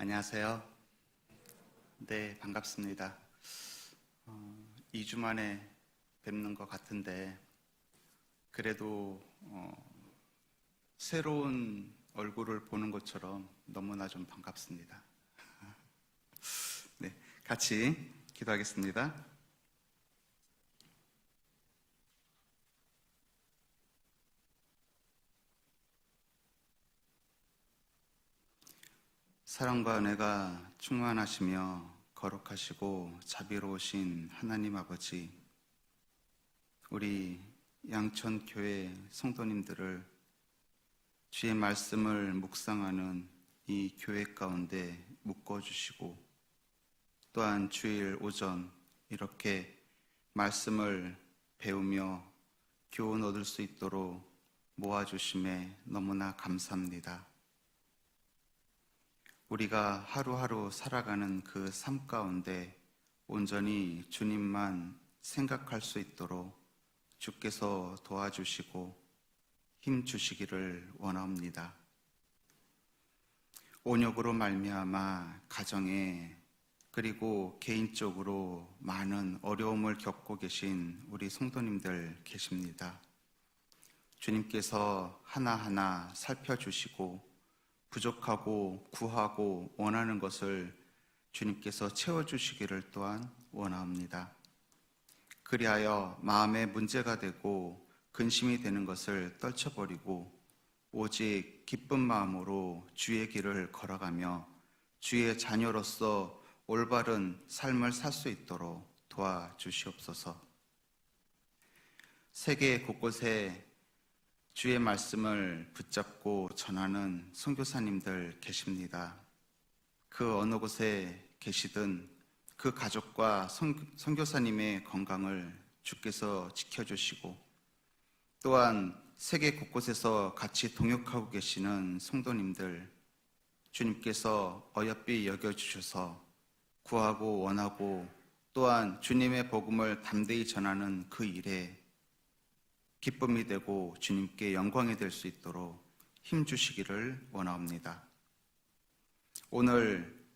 안녕하세요. 네, 반갑습니다. 2주 만에 뵙는 것 같은데 그래도 새로운 얼굴을 보는 것처럼 너무나 좀 반갑습니다. 네, 같이 기도하겠습니다. 사랑과 은혜가 충만하시며 거룩하시고 자비로우신 하나님 아버지, 우리 양천교회 성도님들을 주의 말씀을 묵상하는 이 교회 가운데 묶어주시고, 또한 주일 오전 이렇게 말씀을 배우며 교훈 얻을 수 있도록 모아주심에 너무나 감사합니다. 우리가 하루하루 살아가는 그 삶 가운데 온전히 주님만 생각할 수 있도록 주께서 도와주시고 힘 주시기를 원합니다. 온역으로 말미암아 가정에 그리고 개인적으로 많은 어려움을 겪고 계신 우리 성도님들 계십니다. 주님께서 하나하나 살펴주시고 부족하고 구하고 원하는 것을 주님께서 채워주시기를 또한 원합니다. 그리하여 마음에 문제가 되고 근심이 되는 것을 떨쳐버리고 오직 기쁜 마음으로 주의 길을 걸어가며 주의 자녀로서 올바른 삶을 살 수 있도록 도와주시옵소서. 세계 곳곳에 주의 말씀을 붙잡고 전하는 선교사님들 계십니다. 그 어느 곳에 계시든 그 가족과 선교사님의 건강을 주께서 지켜주시고, 또한 세계 곳곳에서 같이 동역하고 계시는 성도님들 주님께서 어여삐 여겨주셔서 구하고 원하고 또한 주님의 복음을 담대히 전하는 그 일에 기쁨이 되고 주님께 영광이 될 수 있도록 힘주시기를 원합니다. 오늘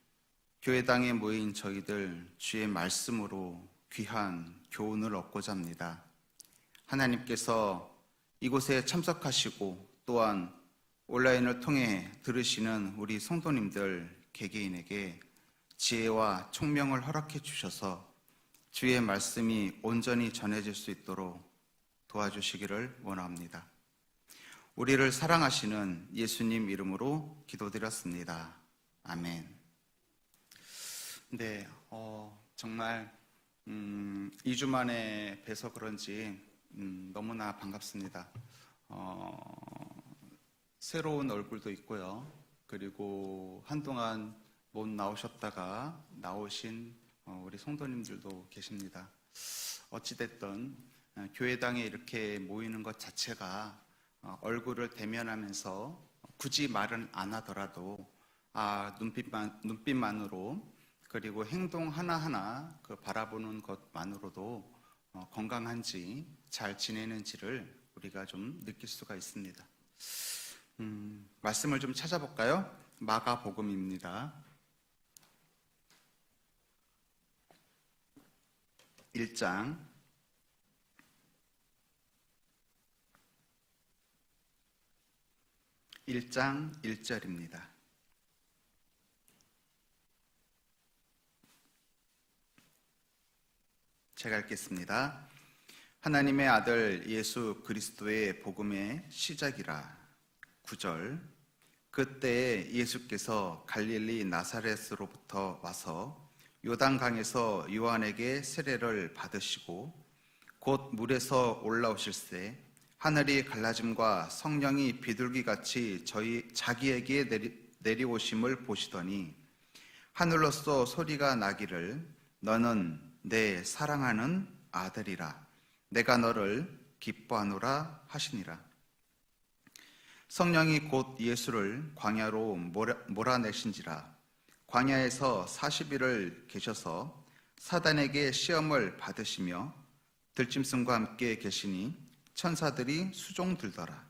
교회당에 모인 저희들 주의 말씀으로 귀한 교훈을 얻고자 합니다. 하나님께서 이곳에 참석하시고 또한 온라인을 통해 들으시는 우리 성도님들 개개인에게 지혜와 총명을 허락해 주셔서 주의 말씀이 온전히 전해질 수 있도록 도와주시기를 원합니다. 우리를 사랑하시는 예수님 이름으로 기도드렸습니다. 아멘. 네, 정말 2주 만에 뵈서 그런지 너무나 반갑습니다. 새로운 얼굴도 있고요. 그리고 한동안 못 나오셨다가 나오신 우리 성도님들도 계십니다. 어찌됐든 교회당에 이렇게 모이는 것 자체가 얼굴을 대면하면서 굳이 말은 안 하더라도 눈빛만으로 그리고 행동 하나하나 그 바라보는 것만으로도 건강한지 잘 지내는지를 우리가 좀 느낄 수가 있습니다. 말씀을 좀 찾아볼까요? 마가복음입니다. 1장 1절입니다. 제가 읽겠습니다. 하나님의 아들 예수 그리스도의 복음의 시작이라. 9절. 그때에 예수께서 갈릴리 나사렛으로부터 와서 요단강에서 요한에게 세례를 받으시고 곧 물에서 올라오실새 하늘이 갈라짐과 성령이 비둘기같이 자기에게 내려오심을 보시더니 하늘로서 소리가 나기를 너는 내 사랑하는 아들이라 내가 너를 기뻐하노라 하시니라. 성령이 곧 예수를 광야로 몰아내신지라. 광야에서 40일을 계셔서 사단에게 시험을 받으시며 들짐승과 함께 계시니 천사들이 수종 들더라.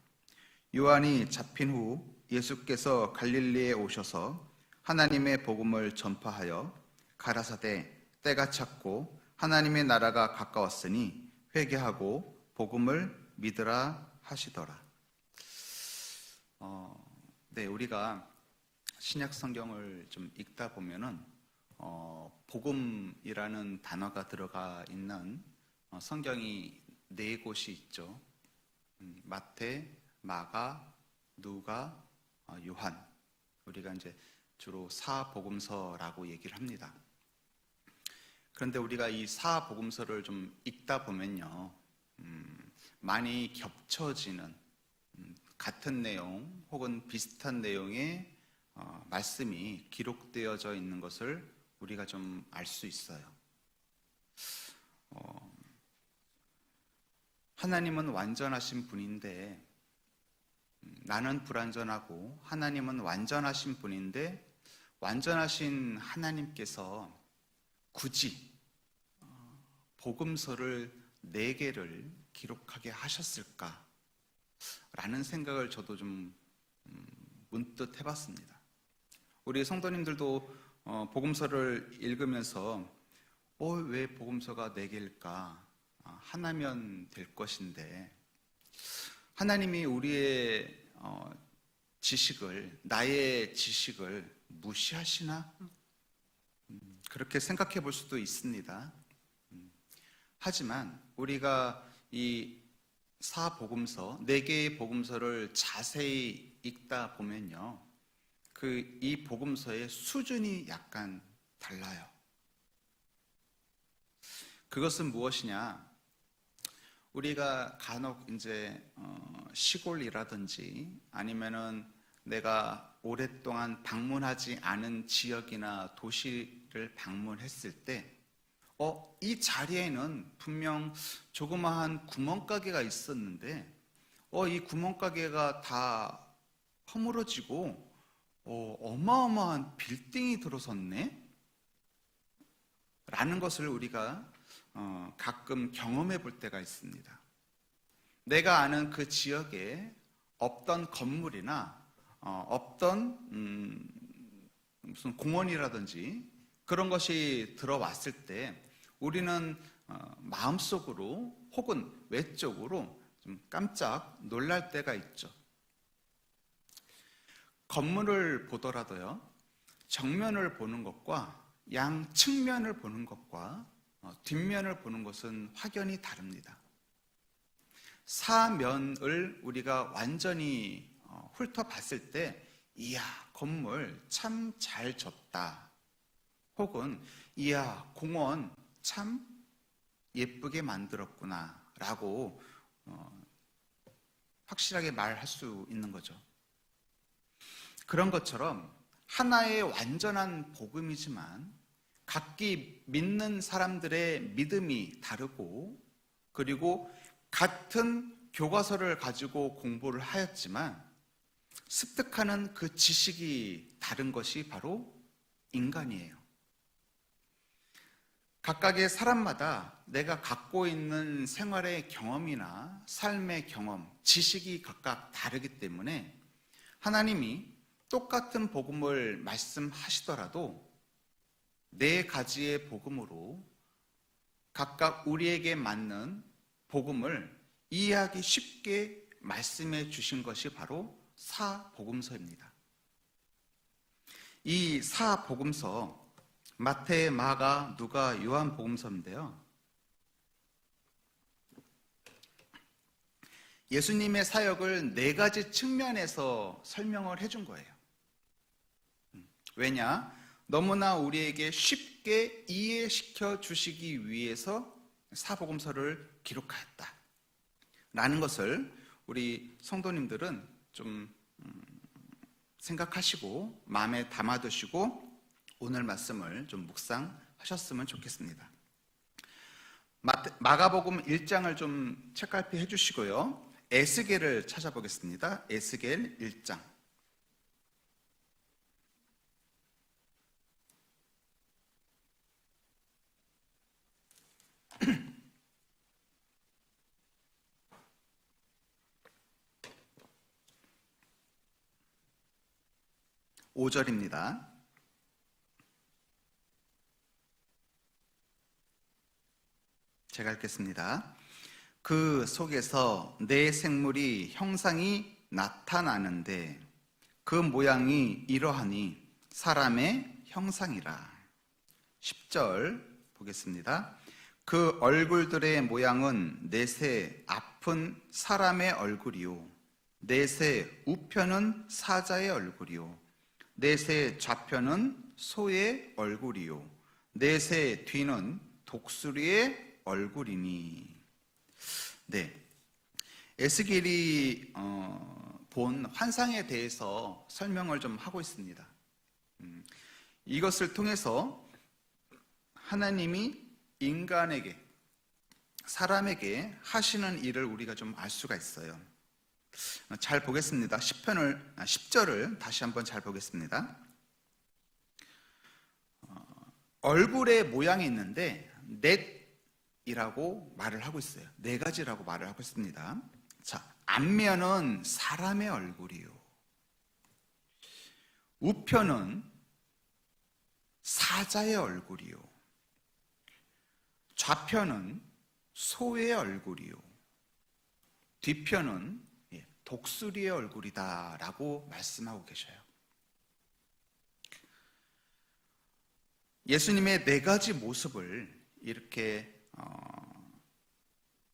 요한이 잡힌 후 예수께서 갈릴리에 오셔서 하나님의 복음을 전파하여 가라사대 때가 찼고 하나님의 나라가 가까웠으니 회개하고 복음을 믿으라 하시더라. 네, 우리가 신약 성경을 좀 읽다 보면은 복음이라는 단어가 들어가 있는 성경이 4곳이 있죠. 마태, 마가, 누가, 요한. 우리가 이제 주로 사복음서라고 얘기를 합니다. 그런데 우리가 이 사복음서를 좀 읽다 보면요, 많이 겹쳐지는 같은 내용 혹은 비슷한 내용의 말씀이 기록되어져 있는 것을 우리가 좀 알 수 있어요. 하나님은 완전하신 분인데 나는 불완전하고 하나님은 완전하신 분인데 완전하신 하나님께서 굳이 복음서를 4개를 기록하게 하셨을까? 라는 생각을 저도 좀 문득 해봤습니다. 우리 성도님들도 복음서를 읽으면서 왜 복음서가 4개일까? 하나면 될 것인데 하나님이 우리의 지식을, 나의 지식을 무시하시나? 그렇게 생각해 볼 수도 있습니다. 하지만 우리가 이 사복음서, 4개의 복음서를 자세히 읽다 보면요, 이 복음서의 수준이 약간 달라요. 그것은 무엇이냐? 우리가 간혹 이제 시골이라든지 아니면은 내가 오랫동안 방문하지 않은 지역이나 도시를 방문했을 때 이 자리에는 분명 조그마한 구멍가게가 있었는데 이 구멍가게가 다 허물어지고 어마어마한 빌딩이 들어섰네? 라는 것을 우리가 가끔 경험해 볼 때가 있습니다. 내가 아는 그 지역에 없던 건물이나 없던 무슨 공원이라든지 그런 것이 들어왔을 때 우리는 마음속으로 혹은 외적으로 좀 깜짝 놀랄 때가 있죠. 건물을 보더라도요, 정면을 보는 것과 양측면을 보는 것과 뒷면을 보는 것은 확연히 다릅니다. 사면을 우리가 완전히 훑어봤을 때 이야, 건물 참 잘 졌다. 혹은 이야, 공원 참 예쁘게 만들었구나 라고 확실하게 말할 수 있는 거죠. 그런 것처럼 하나의 완전한 복음이지만 각기 믿는 사람들의 믿음이 다르고 그리고 같은 교과서를 가지고 공부를 하였지만 습득하는 그 지식이 다른 것이 바로 인간이에요. 각각의 사람마다 내가 갖고 있는 생활의 경험이나 삶의 경험, 지식이 각각 다르기 때문에 하나님이 똑같은 복음을 말씀하시더라도 4가지의 복음으로 각각 우리에게 맞는 복음을 이해하기 쉽게 말씀해 주신 것이 바로 사복음서입니다. 이 사복음서, 마태, 마가, 누가, 요한 복음서인데요, 예수님의 사역을 4가지 측면에서 설명을 해준 거예요. 왜냐? 너무나 우리에게 쉽게 이해시켜 주시기 위해서 사복음서를 기록하였다 라는 것을 우리 성도님들은 좀 생각하시고 마음에 담아두시고 오늘 말씀을 좀 묵상하셨으면 좋겠습니다. 마가복음 1장을 좀 책갈피 해주시고요, 에스겔을 찾아보겠습니다. 에스겔 1장. (5절입니다) 제가 읽겠습니다. 그 속에서 내 생물이 형상이 나타나는데 그 모양이 이러하니 사람의 형상이라. 10절 보겠습니다. 그 얼굴들의 모양은 넷의 앞은 사람의 얼굴이요 넷의 우편은 사자의 얼굴이요 넷의 좌편은 소의 얼굴이요 넷의 뒤는 독수리의 얼굴이니. 네, 에스겔이 본 환상에 대해서 설명을 좀 하고 있습니다. 이것을 통해서 하나님이 인간에게, 사람에게 하시는 일을 우리가 좀 알 수가 있어요. 잘 보겠습니다. 10절을 다시 한번 잘 보겠습니다. 얼굴의 모양이 있는데 넷이라고 말을 하고 있어요. 네 가지라고 말을 하고 있습니다. 자, 앞면은 사람의 얼굴이요 우편은 사자의 얼굴이요 좌편은 소의 얼굴이요 뒤편은 독수리의 얼굴이다 라고 말씀하고 계셔요. 예수님의 네 가지 모습을 이렇게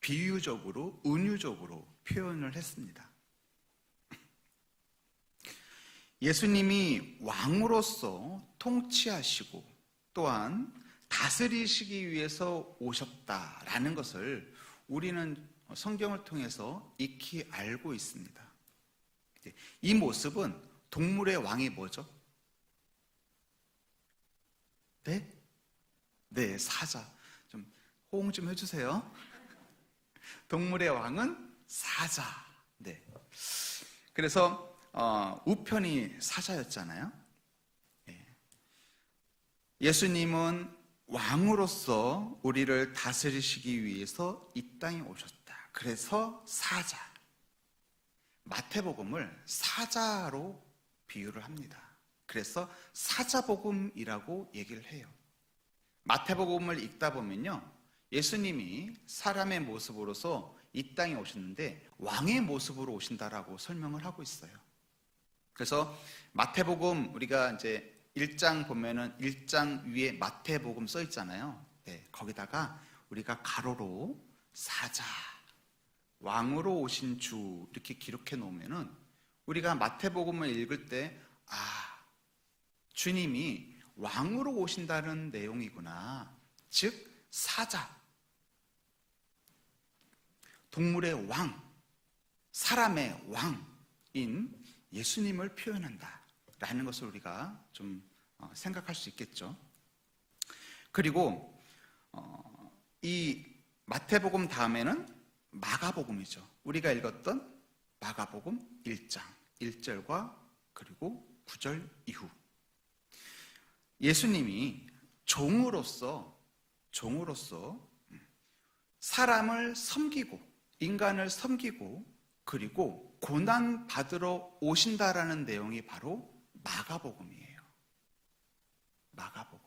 비유적으로, 은유적으로 표현을 했습니다. 예수님이 왕으로서 통치하시고 또한 다스리시기 위해서 오셨다라는 것을 우리는 성경을 통해서 익히 알고 있습니다. 이 모습은 동물의 왕이 뭐죠? 네? 네, 사자. 좀 호응 좀 해주세요. 동물의 왕은 사자. 네. 그래서 우편이 사자였잖아요. 예수님은 왕으로서 우리를 다스리시기 위해서 이 땅에 오셨다. 그래서 사자. 마태복음을 사자로 비유를 합니다. 그래서 사자복음이라고 얘기를 해요. 마태복음을 읽다 보면요, 예수님이 사람의 모습으로서 이 땅에 오셨는데 왕의 모습으로 오신다라고 설명을 하고 있어요. 그래서 마태복음 우리가 이제 1장 보면은 1장 위에 마태복음 써 있잖아요. 네, 거기다가 우리가 가로로 사자, 왕으로 오신 주 이렇게 기록해 놓으면은 우리가 마태복음을 읽을 때 주님이 왕으로 오신다는 내용이구나. 즉 사자, 동물의 왕, 사람의 왕인 예수님을 표현한다 라는 것을 우리가 좀 생각할 수 있겠죠. 그리고 이 마태복음 다음에는 마가복음이죠. 우리가 읽었던 마가복음 1장 1절과 그리고 9절 이후 예수님이 종으로서 사람을 섬기고 인간을 섬기고 그리고 고난 받으러 오신다라는 내용이 바로 마가복음이에요. 마가복음.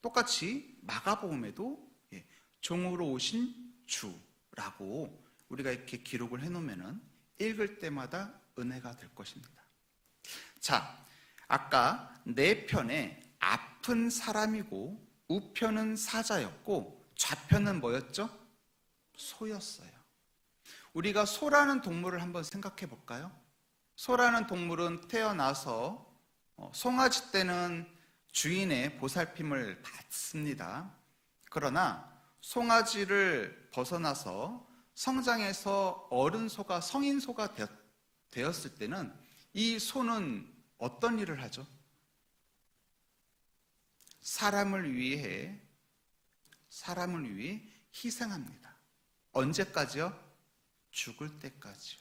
똑같이 마가복음에도 종으로 오신 주라고 우리가 이렇게 기록을 해놓으면 읽을 때마다 은혜가 될 것입니다. 자, 아까 네 편에 앞은 사람이고 우편은 사자였고 좌편은 뭐였죠? 소였어요. 우리가 소라는 동물을 한번 생각해 볼까요? 소라는 동물은 태어나서 송아지 때는 주인의 보살핌을 받습니다. 그러나 송아지를 벗어나서 성장해서 어른 소가, 성인 소가 되었을 때는 이 소는 어떤 일을 하죠? 사람을 위해 희생합니다. 언제까지요? 죽을 때까지요.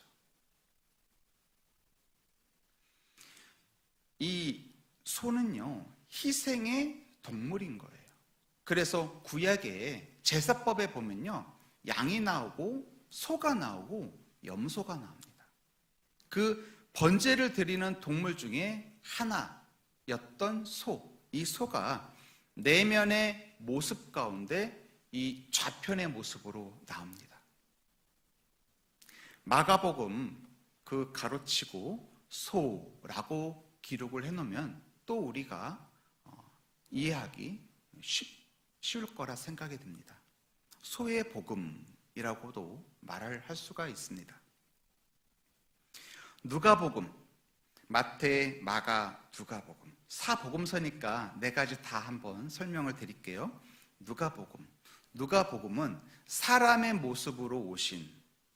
이 소는요, 희생의 동물인 거예요. 그래서 구약의 제사법에 보면요, 양이 나오고 소가 나오고 염소가 나옵니다. 그 번제를 드리는 동물 중에 하나였던 소, 이 소가 내면의 모습 가운데 이 좌편의 모습으로 나옵니다. 마가복음 그 가로치고 소라고 기록을 해놓으면 또 우리가 이해하기 쉬울 거라 생각이 듭니다. 소의 복음이라고도 말을 할 수가 있습니다. 누가복음, 마태, 마가, 누가복음, 사복음서니까 네 가지 다 한번 설명을 드릴게요. 누가복음은 사람의 모습으로 오신,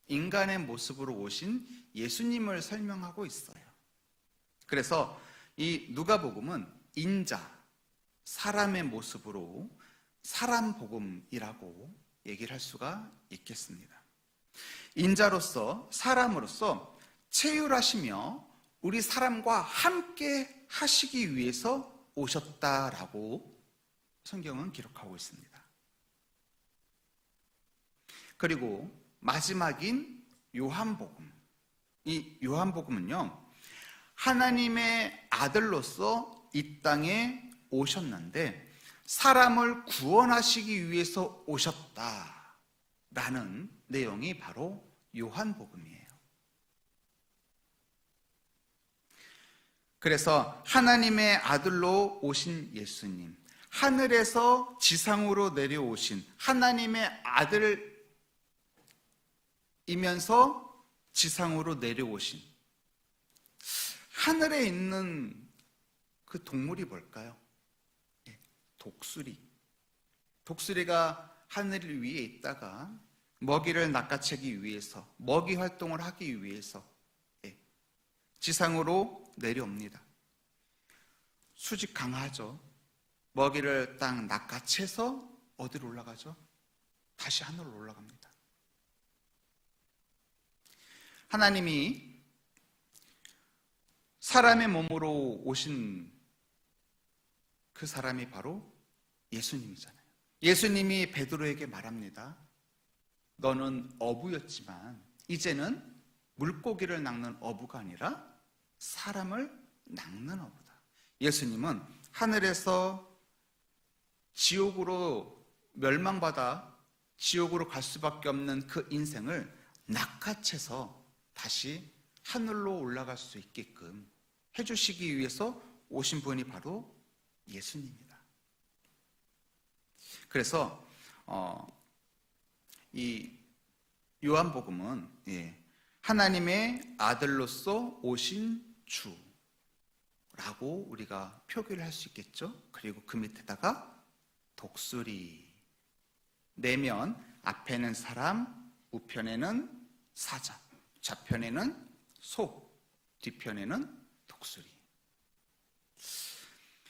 인간의 모습으로 오신 예수님을 설명하고 있어요. 그래서 이 누가복음은 인자, 사람의 모습으로 사람 복음이라고 얘기를 할 수가 있겠습니다. 인자로서, 사람으로서 체휼하시며 우리 사람과 함께 하시기 위해서 오셨다라고 성경은 기록하고 있습니다. 그리고 마지막인 요한복음. 이 요한복음은요, 하나님의 아들로서 이 땅에 오셨는데 사람을 구원하시기 위해서 오셨다라는 내용이 바로 요한복음이에요. 그래서 하나님의 아들로 오신 예수님, 하늘에서 지상으로 내려오신 하나님의 아들이면서 지상으로 내려오신, 하늘에 있는 그 동물이 뭘까요? 독수리. 독수리가 하늘 위에 있다가 먹이를 낚아채기 위해서, 먹이 활동을 하기 위해서 지상으로 내려옵니다. 수직 강하죠. 먹이를 딱 낚아채서 어디로 올라가죠? 다시 하늘로 올라갑니다. 하나님이 사람의 몸으로 오신 그 사람이 바로 예수님이잖아요. 예수님이 베드로에게 말합니다. 너는 어부였지만 이제는 물고기를 낚는 어부가 아니라 사람을 낚는 어부다. 예수님은 하늘에서 지옥으로 멸망받아 지옥으로 갈 수밖에 없는 그 인생을 낚아채서 다시 하늘로 올라갈 수 있게끔 해주시기 위해서 오신 분이 바로 예수님입니다. 그래서 이 요한복음은 하나님의 아들로서 오신 주라고 우리가 표기를 할 수 있겠죠. 그리고 그 밑에다가 독수리, 내면 앞에는 사람, 우편에는 사자, 좌편에는 소, 뒤편에는 독수리.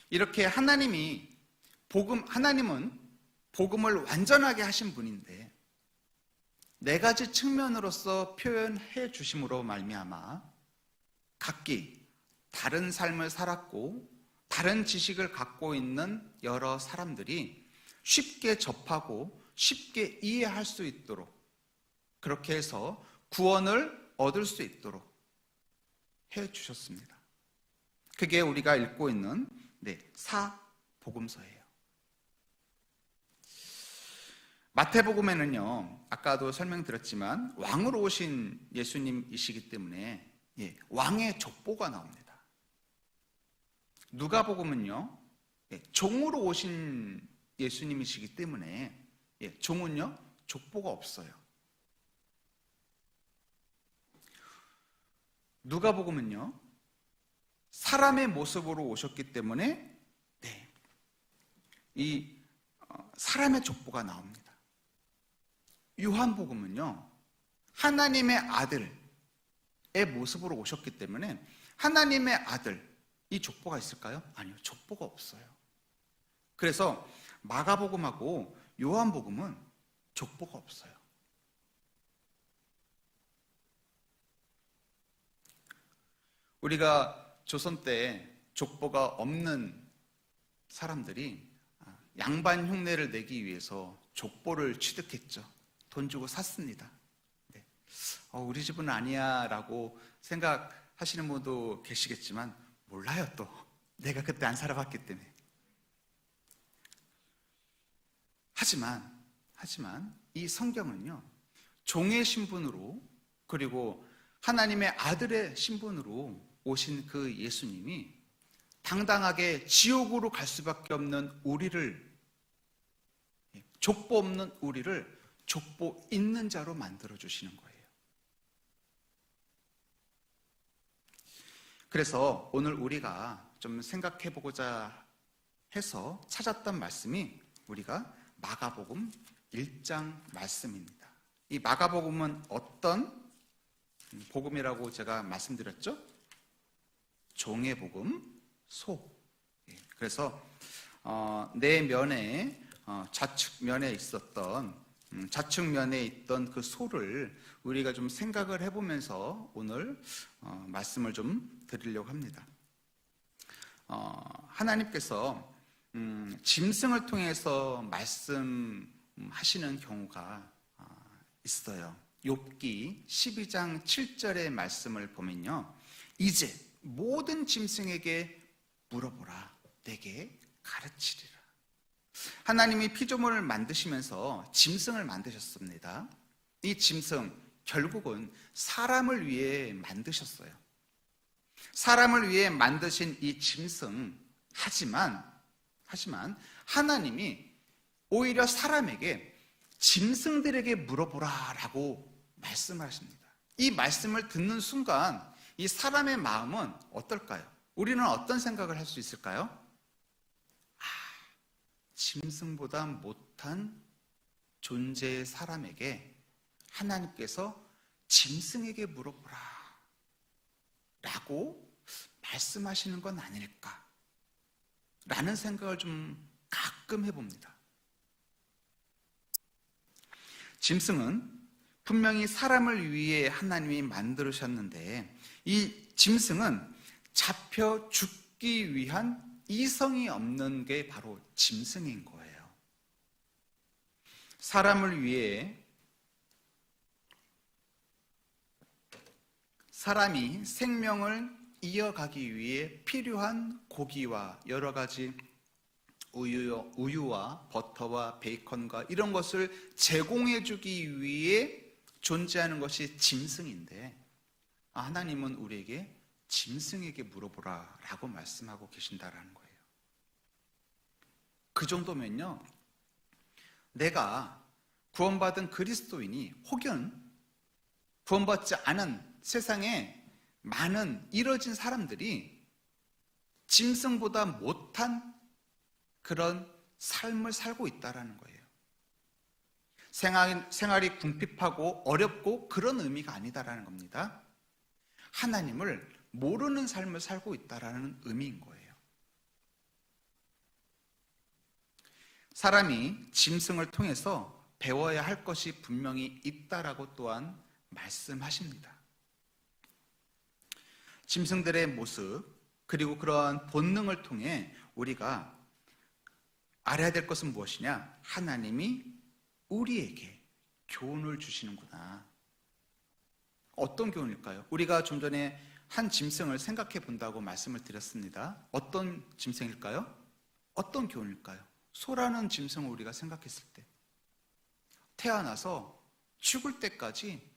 이렇게 하나님은 복음을 완전하게 하신 분인데 네 가지 측면으로서 표현해 주심으로 말미암아 각기 다른 삶을 살았고 다른 지식을 갖고 있는 여러 사람들이 쉽게 접하고 쉽게 이해할 수 있도록, 그렇게 해서 구원을 얻을 수 있도록 해 주셨습니다. 그게 우리가 읽고 있는 사복음서예요. 마태복음에는요, 아까도 설명드렸지만 왕으로 오신 예수님이시기 때문에 왕의 족보가 나옵니다. 누가복음은요, 종으로 오신 예수님이시기 때문에 종은요, 족보가 없어요. 누가복음은요, 사람의 모습으로 오셨기 때문에 이 사람의 족보가 나옵니다. 요한복음은요, 하나님의 아들의 모습으로 오셨기 때문에 하나님의 아들, 이 족보가 있을까요? 아니요, 족보가 없어요. 그래서 마가복음하고 요한복음은 족보가 없어요. 우리가 조선 때 족보가 없는 사람들이 양반 흉내를 내기 위해서 족보를 취득했죠. 돈 주고 샀습니다. 우리 집은 아니야 라고 생각하시는 분도 계시겠지만 몰라요. 또 내가 그때 안 살아봤기 때문에. 하지만 이 성경은요, 종의 신분으로 그리고 하나님의 아들의 신분으로 오신 그 예수님이 당당하게 지옥으로 갈 수밖에 없는 우리를, 족보 없는 우리를 족보 있는 자로 만들어 주시는 거예요. 그래서 오늘 우리가 좀 생각해 보고자 해서 찾았던 말씀이 우리가 마가복음 1장 말씀입니다. 이 마가복음은 어떤 복음이라고 제가 말씀드렸죠? 종의 복음, 소. 그래서 내 면에 좌측면에 있던 그 소를 우리가 좀 생각을 해보면서 오늘 말씀을 좀 드리려고 합니다. 하나님께서 짐승을 통해서 말씀하시는 경우가 있어요. 욥기 12장 7절의 말씀을 보면요, 이제 모든 짐승에게 물어보라, 내게 가르치리라. 하나님이 피조물을 만드시면서 짐승을 만드셨습니다. 이 짐승 결국은 사람을 위해 만드셨어요. 사람을 위해 만드신 이 짐승, 하지만 하나님이 오히려 사람에게 짐승들에게 물어보라라고 말씀하십니다. 이 말씀을 듣는 순간 이 사람의 마음은 어떨까요? 우리는 어떤 생각을 할 수 있을까요? 짐승보다 못한 존재의 사람에게 하나님께서 짐승에게 물어보라 라고 말씀하시는 건 아닐까 라는 생각을 좀 가끔 해봅니다. 짐승은 분명히 사람을 위해 하나님이 만들으셨는데 이 짐승은 잡혀 죽기 위한 이성이 없는 게 바로 짐승인 거예요. 사람을 위해 사람이 생명을 이어가기 위해 필요한 고기와 여러 가지 우유와 버터와 베이컨과 이런 것을 제공해주기 위해 존재하는 것이 짐승인데, 하나님은 우리에게 짐승에게 물어보라 라고 말씀하고 계신다라는 거예요. 그 정도면요, 내가 구원받은 그리스도인이 혹은 구원받지 않은 세상에 많은 이뤄진 사람들이 짐승보다 못한 그런 삶을 살고 있다라는 거예요. 생활이 궁핍하고 어렵고 그런 의미가 아니다라는 겁니다. 하나님을 모르는 삶을 살고 있다라는 의미인 거예요. 사람이 짐승을 통해서 배워야 할 것이 분명히 있다라고 또한 말씀하십니다. 짐승들의 모습 그리고 그러한 본능을 통해 우리가 알아야 될 것은 무엇이냐? 하나님이 우리에게 교훈을 주시는구나. 어떤 교훈일까요? 우리가 좀 전에 한 짐승을 생각해 본다고 말씀을 드렸습니다. 어떤 짐승일까요? 어떤 교훈일까요? 소라는 짐승을 우리가 생각했을 때 태어나서 죽을 때까지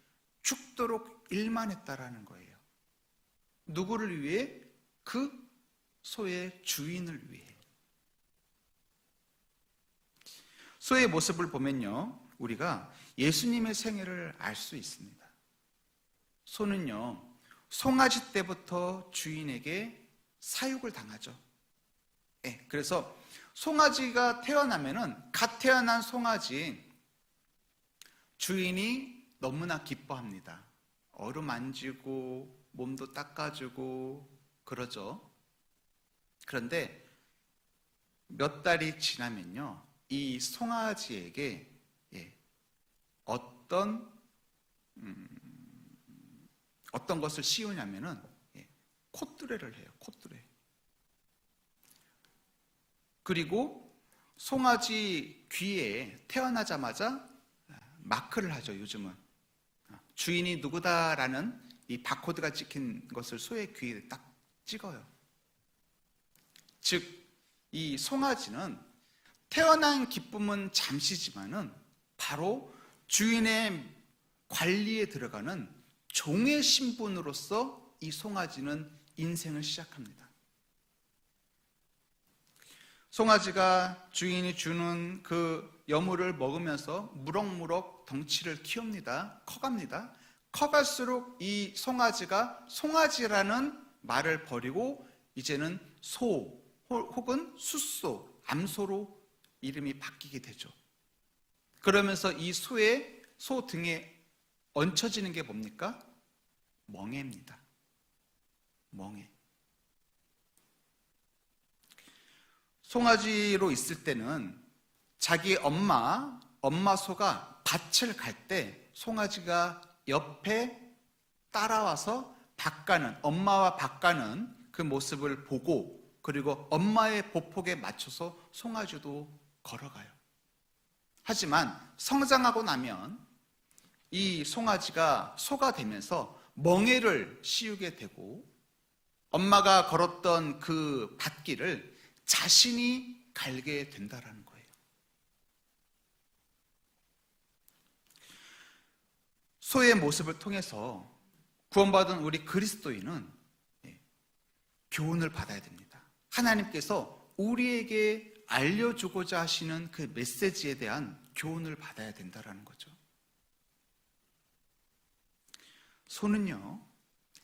죽도록 일만 했다라는 거예요. 누구를 위해? 그 소의 주인을 위해. 소의 모습을 보면요, 우리가 예수님의 생애를 알 수 있습니다. 소는요, 송아지 때부터 주인에게 사육을 당하죠. 그래서 송아지가 태어나면은 갓 태어난 송아지 주인이 너무나 기뻐합니다. 어루만지고 몸도 닦아주고 그러죠. 그런데 몇 달이 지나면요, 이 송아지에게 어떤 것을 씌우냐면은 콧뚜레를 해요. 콧뚜레. 그리고 송아지 귀에 태어나자마자 마크를 하죠. 요즘은 주인이 누구다라는 이 바코드가 찍힌 것을 소의 귀에 딱 찍어요. 즉 이 송아지는 태어난 기쁨은 잠시지만은 바로 주인의 관리에 들어가는 종의 신분으로서 이 송아지는 인생을 시작합니다. 송아지가 주인이 주는 그 여물을 먹으면서 무럭무럭 덩치를 키웁니다. 커갑니다. 커갈수록 이 송아지가 송아지라는 말을 버리고 이제는 소 혹은 숫소, 암소로 이름이 바뀌게 되죠. 그러면서 이 소 등에 얹혀지는 게 뭡니까? 멍에입니다. 멍에. 송아지로 있을 때는 자기 엄마 소가 밭을 갈 때 송아지가 옆에 따라와서 엄마와 밭 가는 그 모습을 보고, 그리고 엄마의 보폭에 맞춰서 송아지도 걸어가요. 하지만 성장하고 나면 이 송아지가 소가 되면서 멍에를 씌우게 되고, 엄마가 걸었던 그 밭길을 자신이 갈게 된다라는 거예요. 소의 모습을 통해서 구원받은 우리 그리스도인은 교훈을 받아야 됩니다. 하나님께서 우리에게 알려주고자 하시는 그 메시지에 대한 교훈을 받아야 된다라는 거죠. 소는요,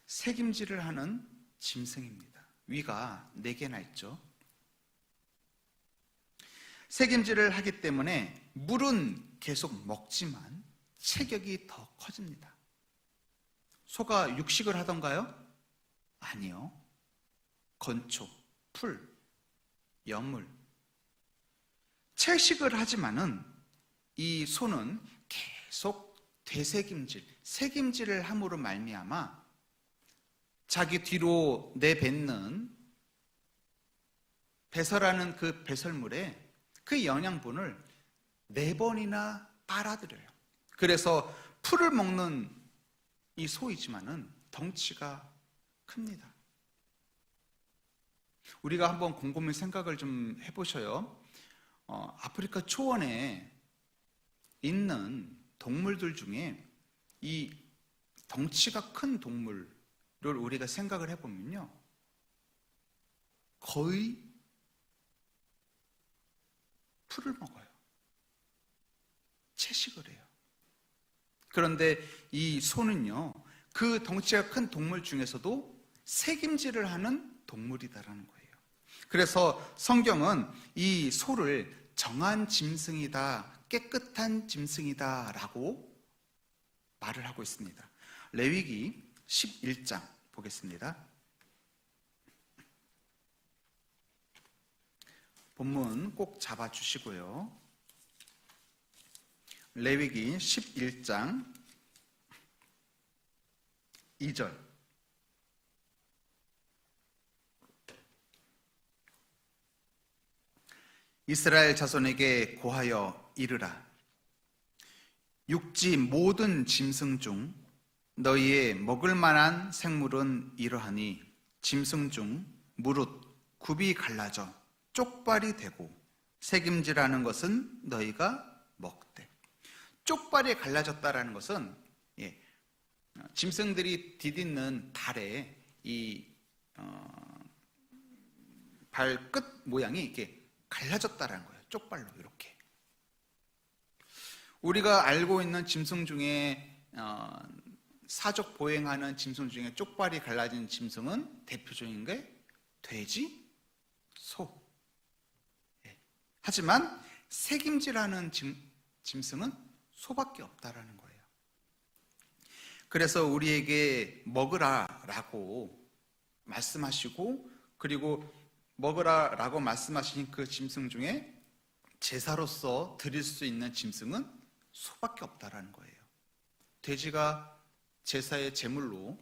새김질을 하는 짐승입니다. 위가 4개나 있죠. 새김질을 하기 때문에 물은 계속 먹지만 체격이 더 커집니다. 소가 육식을 하던가요? 아니요. 건초, 풀, 여물, 채식을 하지만은 이 소는 계속 새김질을 함으로 말미암아 자기 뒤로 내뱉는 배설하는 그 배설물에 그 영양분을 4번이나 빨아들여요. 그래서 풀을 먹는 이 소이지만은 덩치가 큽니다. 우리가 한번 곰곰이 생각을 좀 해보셔요. 아프리카 초원에 있는 동물들 중에 이 덩치가 큰 동물을 우리가 생각을 해보면요, 거의 풀을 먹어요. 채식을 해요. 그런데 이 소는요, 그 덩치가 큰 동물 중에서도 새김질을 하는 동물이다라는 거예요. 그래서 성경은 이 소를 정한 짐승이다, 깨끗한 짐승이다 라고 말을 하고 있습니다. 레위기 11장 보겠습니다. 본문 꼭 잡아주시고요. 레위기 11장 2절. 이스라엘 자손에게 고하여 이르라. 육지 모든 짐승 중 너희의 먹을 만한 생물은 이러하니 짐승 중 무릇 굽이 갈라져 쪽발이 되고 새김질하는 것은 너희가 먹되. 쪽발이 갈라졌다라는 것은 짐승들이 디딛는 발에 이 발끝 모양이 이렇게 갈라졌다라는 거예요. 쪽발로 이렇게. 우리가 알고 있는 짐승 중에 사족 보행하는 짐승 중에 쪽발이 갈라진 짐승은 대표적인 게 돼지, 소. 하지만 새김질하는 짐승은 소밖에 없다라는 거예요. 그래서 우리에게 먹으라라고 말씀하시고, 그리고 먹으라라고 말씀하신 그 짐승 중에 제사로서 드릴 수 있는 짐승은 소밖에 없다라는 거예요. 돼지가 제사의 제물로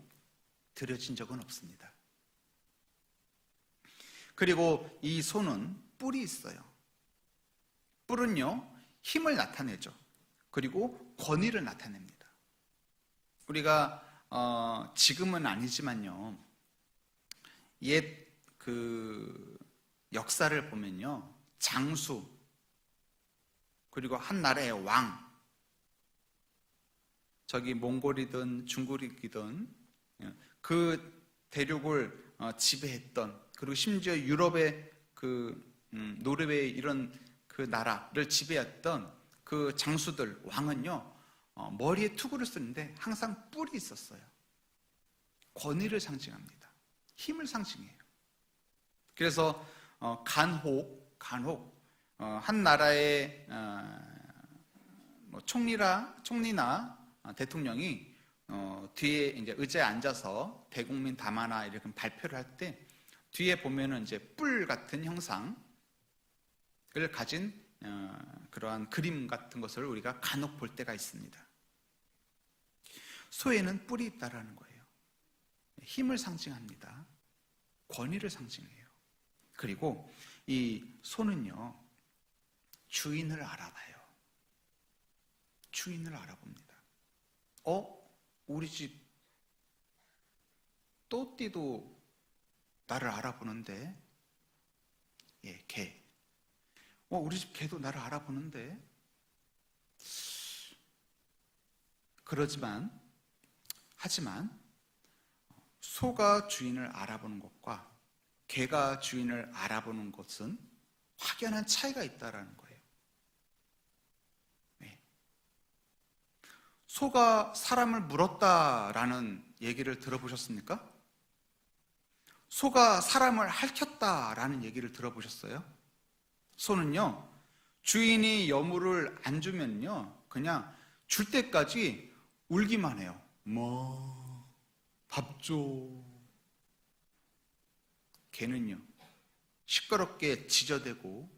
드려진 적은 없습니다. 그리고 이 소는 뿔이 있어요. 뿔은요, 힘을 나타내죠. 그리고 권위를 나타냅니다. 우리가 지금은 아니지만요, 옛 그 역사를 보면요, 장수, 그리고 한 나라의 왕, 저기 몽골이든 중국이든 그 대륙을 지배했던, 그리고 심지어 유럽의 노르웨이 이런 그 나라를 지배했던 그 장수들, 왕은요, 머리에 투구를 쓰는데 항상 뿔이 있었어요. 권위를 상징합니다. 힘을 상징해요. 그래서 간혹 한 나라의 총리나 대통령이 뒤에 이제 의자에 앉아서 대국민 담화나 이렇게 발표를 할 때 뒤에 보면은 이제 뿔 같은 형상을 가진 그러한 그림 같은 것을 우리가 간혹 볼 때가 있습니다. 소에는 뿔이 있다라는 거예요. 힘을 상징합니다. 권위를 상징해요. 그리고 이 소는요, 주인을 알아봐요. 주인을 알아봅니다. 우리 집 또띠도 나를 알아보는데, 개. 우리 집 개도 나를 알아보는데. 하지만 소가 주인을 알아보는 것과 개가 주인을 알아보는 것은 확연한 차이가 있다라는 거예요. 소가 사람을 물었다라는 얘기를 들어보셨습니까? 소가 사람을 핥혔다라는 얘기를 들어보셨어요? 소는요, 주인이 여물을 안 주면요, 그냥 줄 때까지 울기만 해요. 밥 줘. 개는요, 시끄럽게 지저대고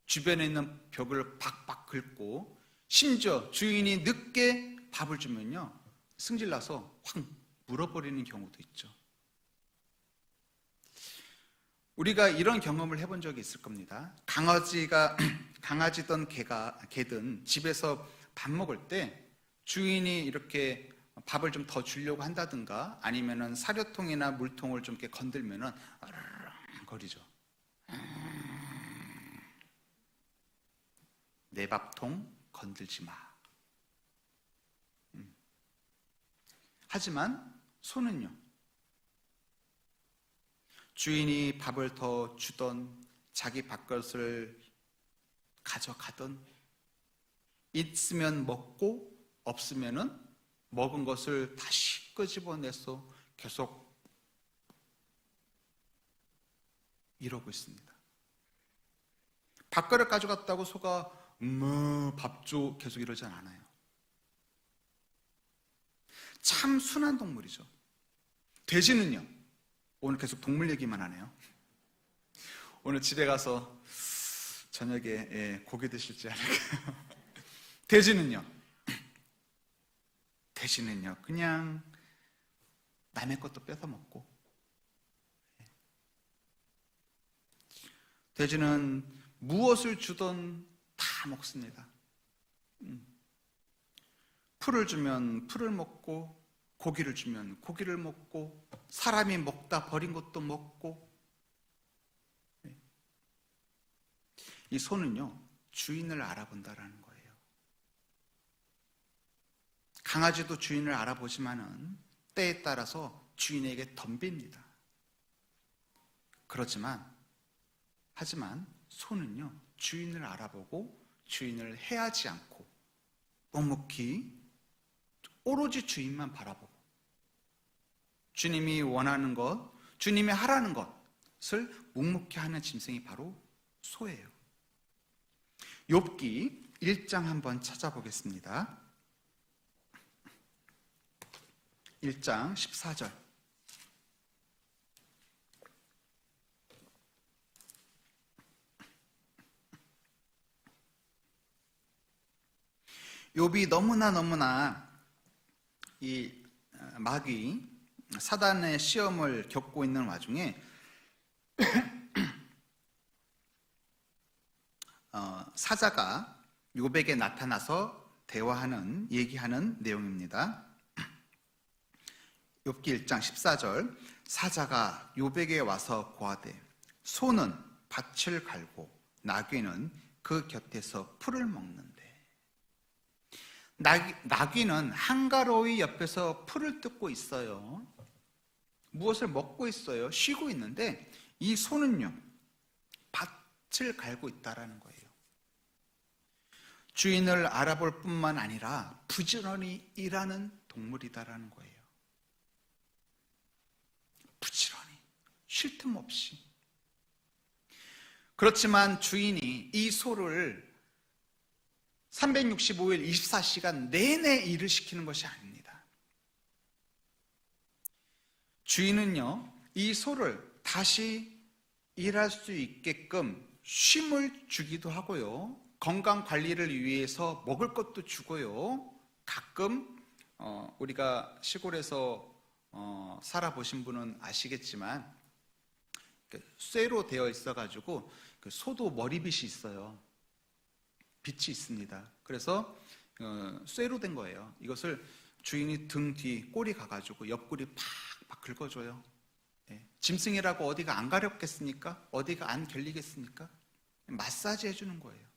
주변에 있는 벽을 박박 긁고, 심지어 주인이 늦게 밥을 주면요, 승질나서 확 물어버리는 경우도 있죠. 우리가 이런 경험을 해본 적이 있을 겁니다. 강아지든 개든 집에서 밥 먹을 때 주인이 이렇게 밥을 좀 더 주려고 한다든가, 아니면은 사료통이나 물통을 좀 이렇게 건들면은 거리죠. 내 밥통 건들지 마. 하지만 소는요, 주인이 밥을 더 주던, 자기 밥그릇을 가져가던, 있으면 먹고 없으면은 먹은 것을 다시 끄집어내서 계속 이러고 있습니다. 밥그릇 가져갔다고 소가 밥 줘 계속 이러지 않아요. 참 순한 동물이죠. 돼지는요, 오늘 계속 동물 얘기만 하네요. 오늘 집에 가서 저녁에 고기 드실지 않을까요? 돼지는요 그냥 남의 것도 뺏어 먹고, 돼지는 무엇을 주던 다 먹습니다. 풀을 주면 풀을 먹고, 고기를 주면 고기를 먹고, 사람이 먹다 버린 것도 먹고. 이 소는요, 주인을 알아본다라는 거예요. 강아지도 주인을 알아보지만은 때에 따라서 주인에게 덤빕니다. 하지만 소는요, 주인을 알아보고 주인을 해하지 않고 묵묵히 오로지 주인만 바라보고, 주님이 원하는 것, 주님이 하라는 것을 묵묵히 하는 짐승이 바로 소예요. 욥기 1장 한번 찾아보겠습니다. 1장 14절. 욥이 너무나 이 마귀 사단의 시험을 겪고 있는 와중에 사자가 욥에게 나타나서 얘기하는 내용입니다. 욥기 1장 14절. 사자가 욥에게 와서 고하되 소는 밭을 갈고 나귀는 그 곁에서 풀을 먹는데 나귀는 한가로이 옆에서 풀을 뜯고 있어요. 무엇을 먹고 있어요. 쉬고 있는데 이 소는요, 밭을 갈고 있다라는 거예요. 주인을 알아볼 뿐만 아니라 부지런히 일하는 동물이다라는 거예요. 부지런히, 쉴 틈 없이. 그렇지만 주인이 이 소를 365일 24시간 내내 일을 시키는 것이 아닙니다. 주인은요, 이 소를 다시 일할 수 있게끔 쉼을 주기도 하고요, 건강 관리를 위해서 먹을 것도 주고요, 가끔 우리가 시골에서 살아보신 분은 아시겠지만 쇠로 되어 있어가지고 소도 머리빗이 있어요. 빛이 있습니다. 그래서 쇠로 된 거예요. 이것을 주인이 등 뒤 꼬리 가가지고 옆구리 팍팍 긁어줘요. 짐승이라고 어디가 안 가렵겠습니까? 어디가 안 결리겠습니까? 마사지 해주는 거예요.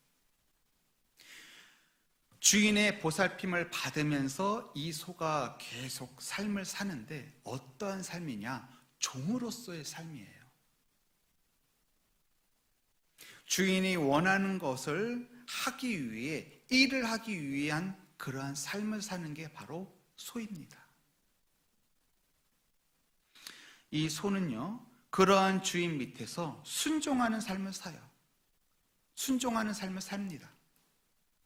주인의 보살핌을 받으면서 이 소가 계속 삶을 사는데 어떠한 삶이냐? 종으로서의 삶이에요. 주인이 원하는 것을 하기 위해, 일을 하기 위한 그러한 삶을 사는 게 바로 소입니다. 이 소는요, 그러한 주인 밑에서 순종하는 삶을 사요. 순종하는 삶을 삽니다.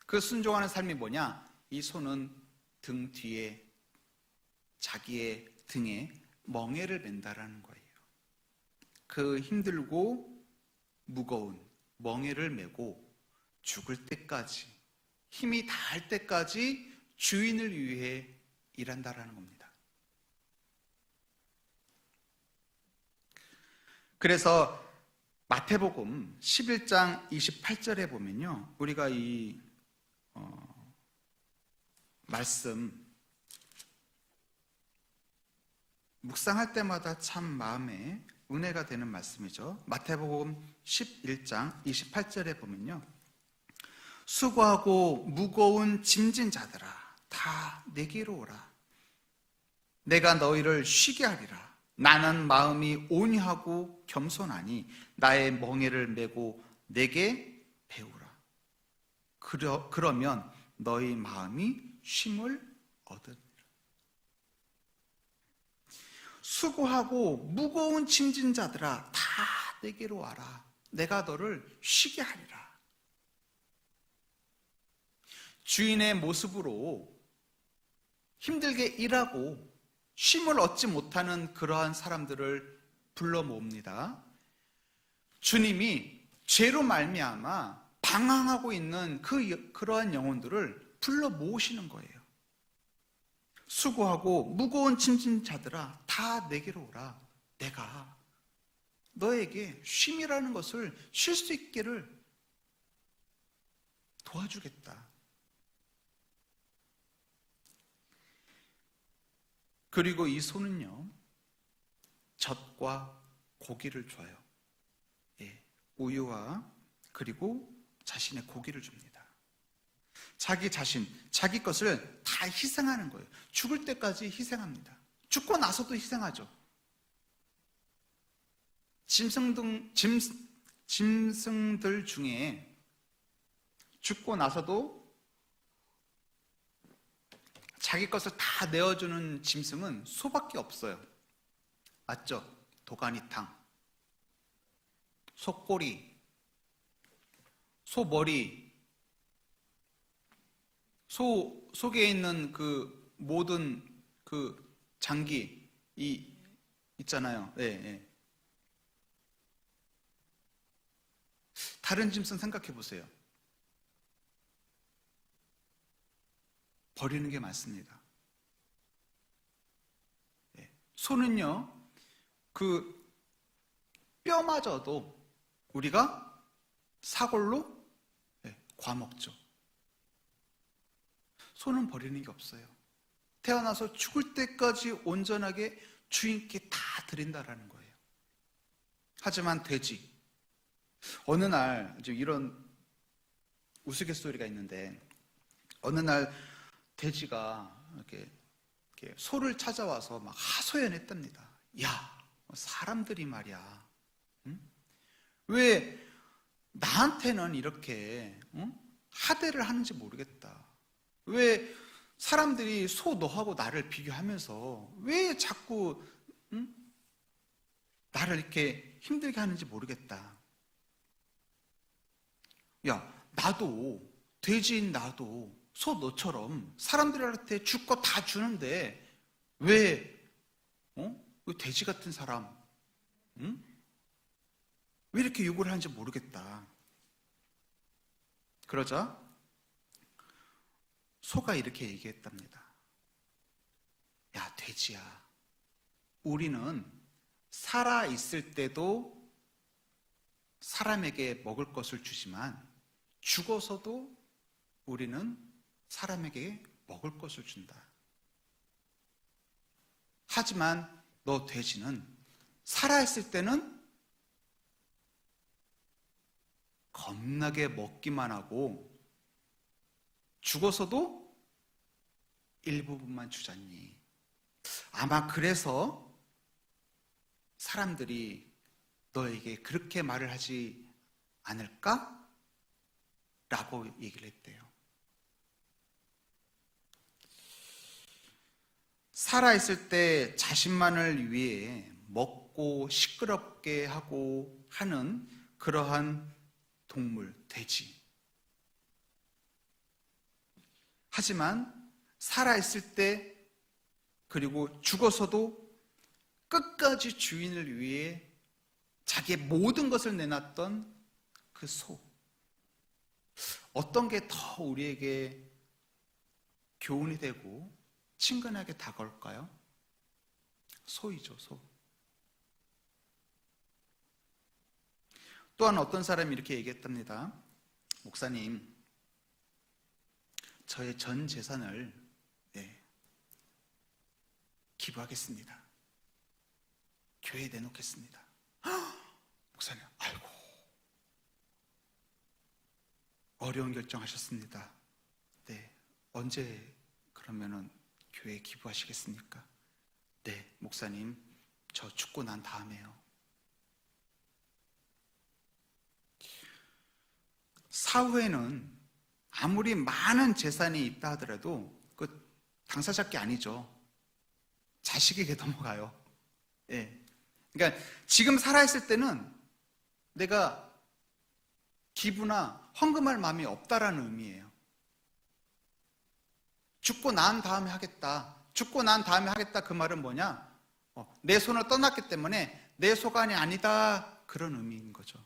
그 순종하는 삶이 뭐냐? 이 소는 등 뒤에, 자기의 등에 멍에를 맨다라는 거예요. 그 힘들고 무거운 멍에를 메고 죽을 때까지, 힘이 다할 때까지 주인을 위해 일한다라는 겁니다. 그래서 마태복음 11장 28절에 보면요, 우리가 이 말씀 묵상할 때마다 참 마음에 은혜가 되는 말씀이죠. 마태복음 11장 28절에 보면요, 수고하고 무거운 짐진 자들아 다 내게로 오라. 내가 너희를 쉬게 하리라. 나는 마음이 온유하고 겸손하니 나의 멍에를 메고 내게 배우라. 그러면 너희 마음이 쉼을 얻으리라. 수고하고 무거운 짐진 자들아 다 내게로 와라. 내가 너를 쉬게 하리라. 주인의 모습으로 힘들게 일하고 쉼을 얻지 못하는 그러한 사람들을 불러 모읍니다. 주님이 죄로 말미암아 방황하고 있는 그러한 영혼들을 불러 모으시는 거예요. 수고하고 무거운 짐진 자들아 다 내게로 오라. 내가 너에게 쉼이라는 것을 쉴 수 있기를 도와주겠다. 그리고 이 소는요, 젖과 고기를 줘요. 우유와 그리고 자신의 고기를 줍니다. 자기 자신, 자기 것을 다 희생하는 거예요. 죽을 때까지 희생합니다. 죽고 나서도 희생하죠. 짐승들 중에 죽고 나서도 자기 것을 다 내어주는 짐승은 소밖에 없어요. 맞죠? 도가니탕, 소꼬리, 소머리, 소 속에 있는 그 모든 그 장기 있잖아요. 네. 다른 짐승 생각해 보세요. 버리는 게 많습니다. 소는요, 그 뼈마저도 우리가 사골로 과먹죠. 소는 버리는 게 없어요. 태어나서 죽을 때까지 온전하게 주인께 다 드린다라는 거예요. 하지만 돼지, 어느 날 이런 우스갯소리가 있는데, 어느 날 돼지가 이렇게 소를 찾아와서 막 하소연했답니다. 야, 사람들이 말이야, 응? 왜 나한테는 이렇게 하대를 하는지 모르겠다. 왜 사람들이 소 너하고 나를 비교하면서 왜 자꾸 나를 이렇게 힘들게 하는지 모르겠다. 야, 나도, 돼지인 나도 소 너처럼 사람들한테 줄 거 다 주는데 왜 돼지 같은 사람, 응? 왜 이렇게 욕을 하는지 모르겠다. 그러자 소가 이렇게 얘기했답니다. 야, 돼지야, 우리는 살아있을 때도 사람에게 먹을 것을 주지만 죽어서도 우리는 사람에게 먹을 것을 준다. 하지만 너 돼지는 살아있을 때는 겁나게 먹기만 하고 죽어서도 일부분만 주잖니. 아마 그래서 사람들이 너에게 그렇게 말을 하지 않을까? 라고 얘기를 했대요. 살아있을 때 자신만을 위해 먹고 시끄럽게 하고 하는 그러한 동물, 돼지. 하지만 살아있을 때 그리고 죽어서도 끝까지 주인을 위해 자기의 모든 것을 내놨던 그 소. 어떤 게 더 우리에게 교훈이 되고 친근하게 다가올까요? 소이죠, 소. 또한 어떤 사람이 이렇게 얘기했답니다. 목사님, 저의 전 재산을 기부하겠습니다. 교회에 내놓겠습니다. 목사님, 아이고, 어려운 결정하셨습니다. 네, 언제 그러면은 교회에 기부하시겠습니까? 네, 목사님, 저 죽고 난 다음에요. 사후에는 아무리 많은 재산이 있다 하더라도 그 당사자께 아니죠. 자식에게 넘어가요. 예. 그러니까 지금 살아있을 때는 내가 기부나 헌금할 마음이 없다라는 의미예요. 죽고 난 다음에 하겠다. 죽고 난 다음에 하겠다. 그 말은 뭐냐? 내 손을 떠났기 때문에 내 소관이 아니다. 그런 의미인 거죠.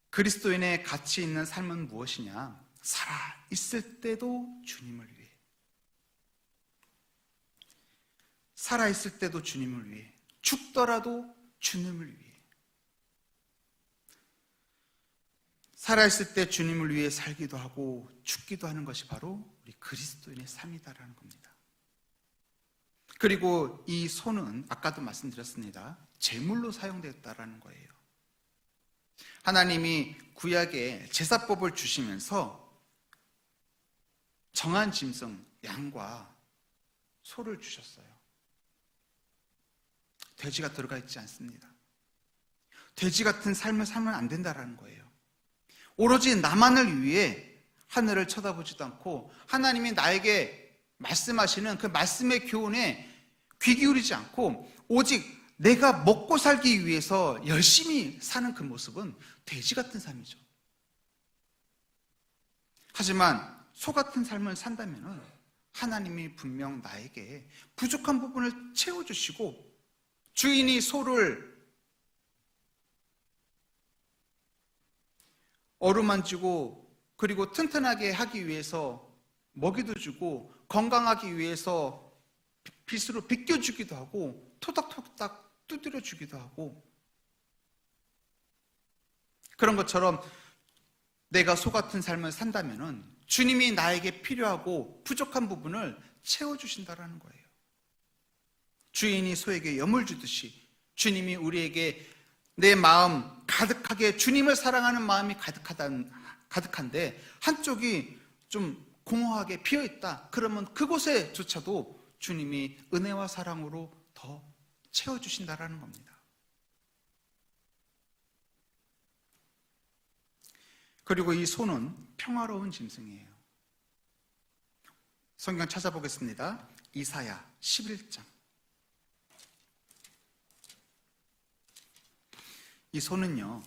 그리스도인의 가치 있는 삶은 무엇이냐? 살아 있을 때도 주님을 위해, 살아 있을 때도 주님을 위해, 죽더라도 주님을 위해, 살아 있을 때 주님을 위해 살기도 하고 죽기도 하는 것이 바로 우리 그리스도인의 삶이다라는 겁니다. 그리고 이 소는 아까도 말씀드렸습니다. 제물로 사용되었다라는 거예요. 하나님이 구약에 제사법을 주시면서 정한 짐승, 양과 소를 주셨어요. 돼지가 들어가 있지 않습니다. 돼지 같은 삶을 살면 안 된다라는 거예요. 오로지 나만을 위해 하늘을 쳐다보지도 않고 하나님이 나에게 말씀하시는 그 말씀의 교훈에 귀 기울이지 않고 오직 내가 먹고 살기 위해서 열심히 사는 그 모습은 돼지 같은 삶이죠. 하지만 소 같은 삶을 산다면 하나님이 분명 나에게 부족한 부분을 채워주시고 주인이 소를 어루만지고 그리고 튼튼하게 하기 위해서 먹이도 주고 건강하기 위해서 빗으로 빗겨주기도 하고 토닥토닥 두드려 주기도 하고, 그런 것처럼 내가 소 같은 삶을 산다면 주님이 나에게 필요하고 부족한 부분을 채워주신다라는 거예요. 주인이 소에게 염을 주듯이 주님이 우리에게 내 마음 가득하게 주님을 사랑하는 마음이 가득하다는 가득한데 한쪽이 좀 공허하게 비어있다. 그러면 그곳에조차도 주님이 은혜와 사랑으로 더 채워주신다라는 겁니다. 그리고 이 소는 평화로운 짐승이에요. 성경 찾아보겠습니다. 이사야 11장. 이 소는요,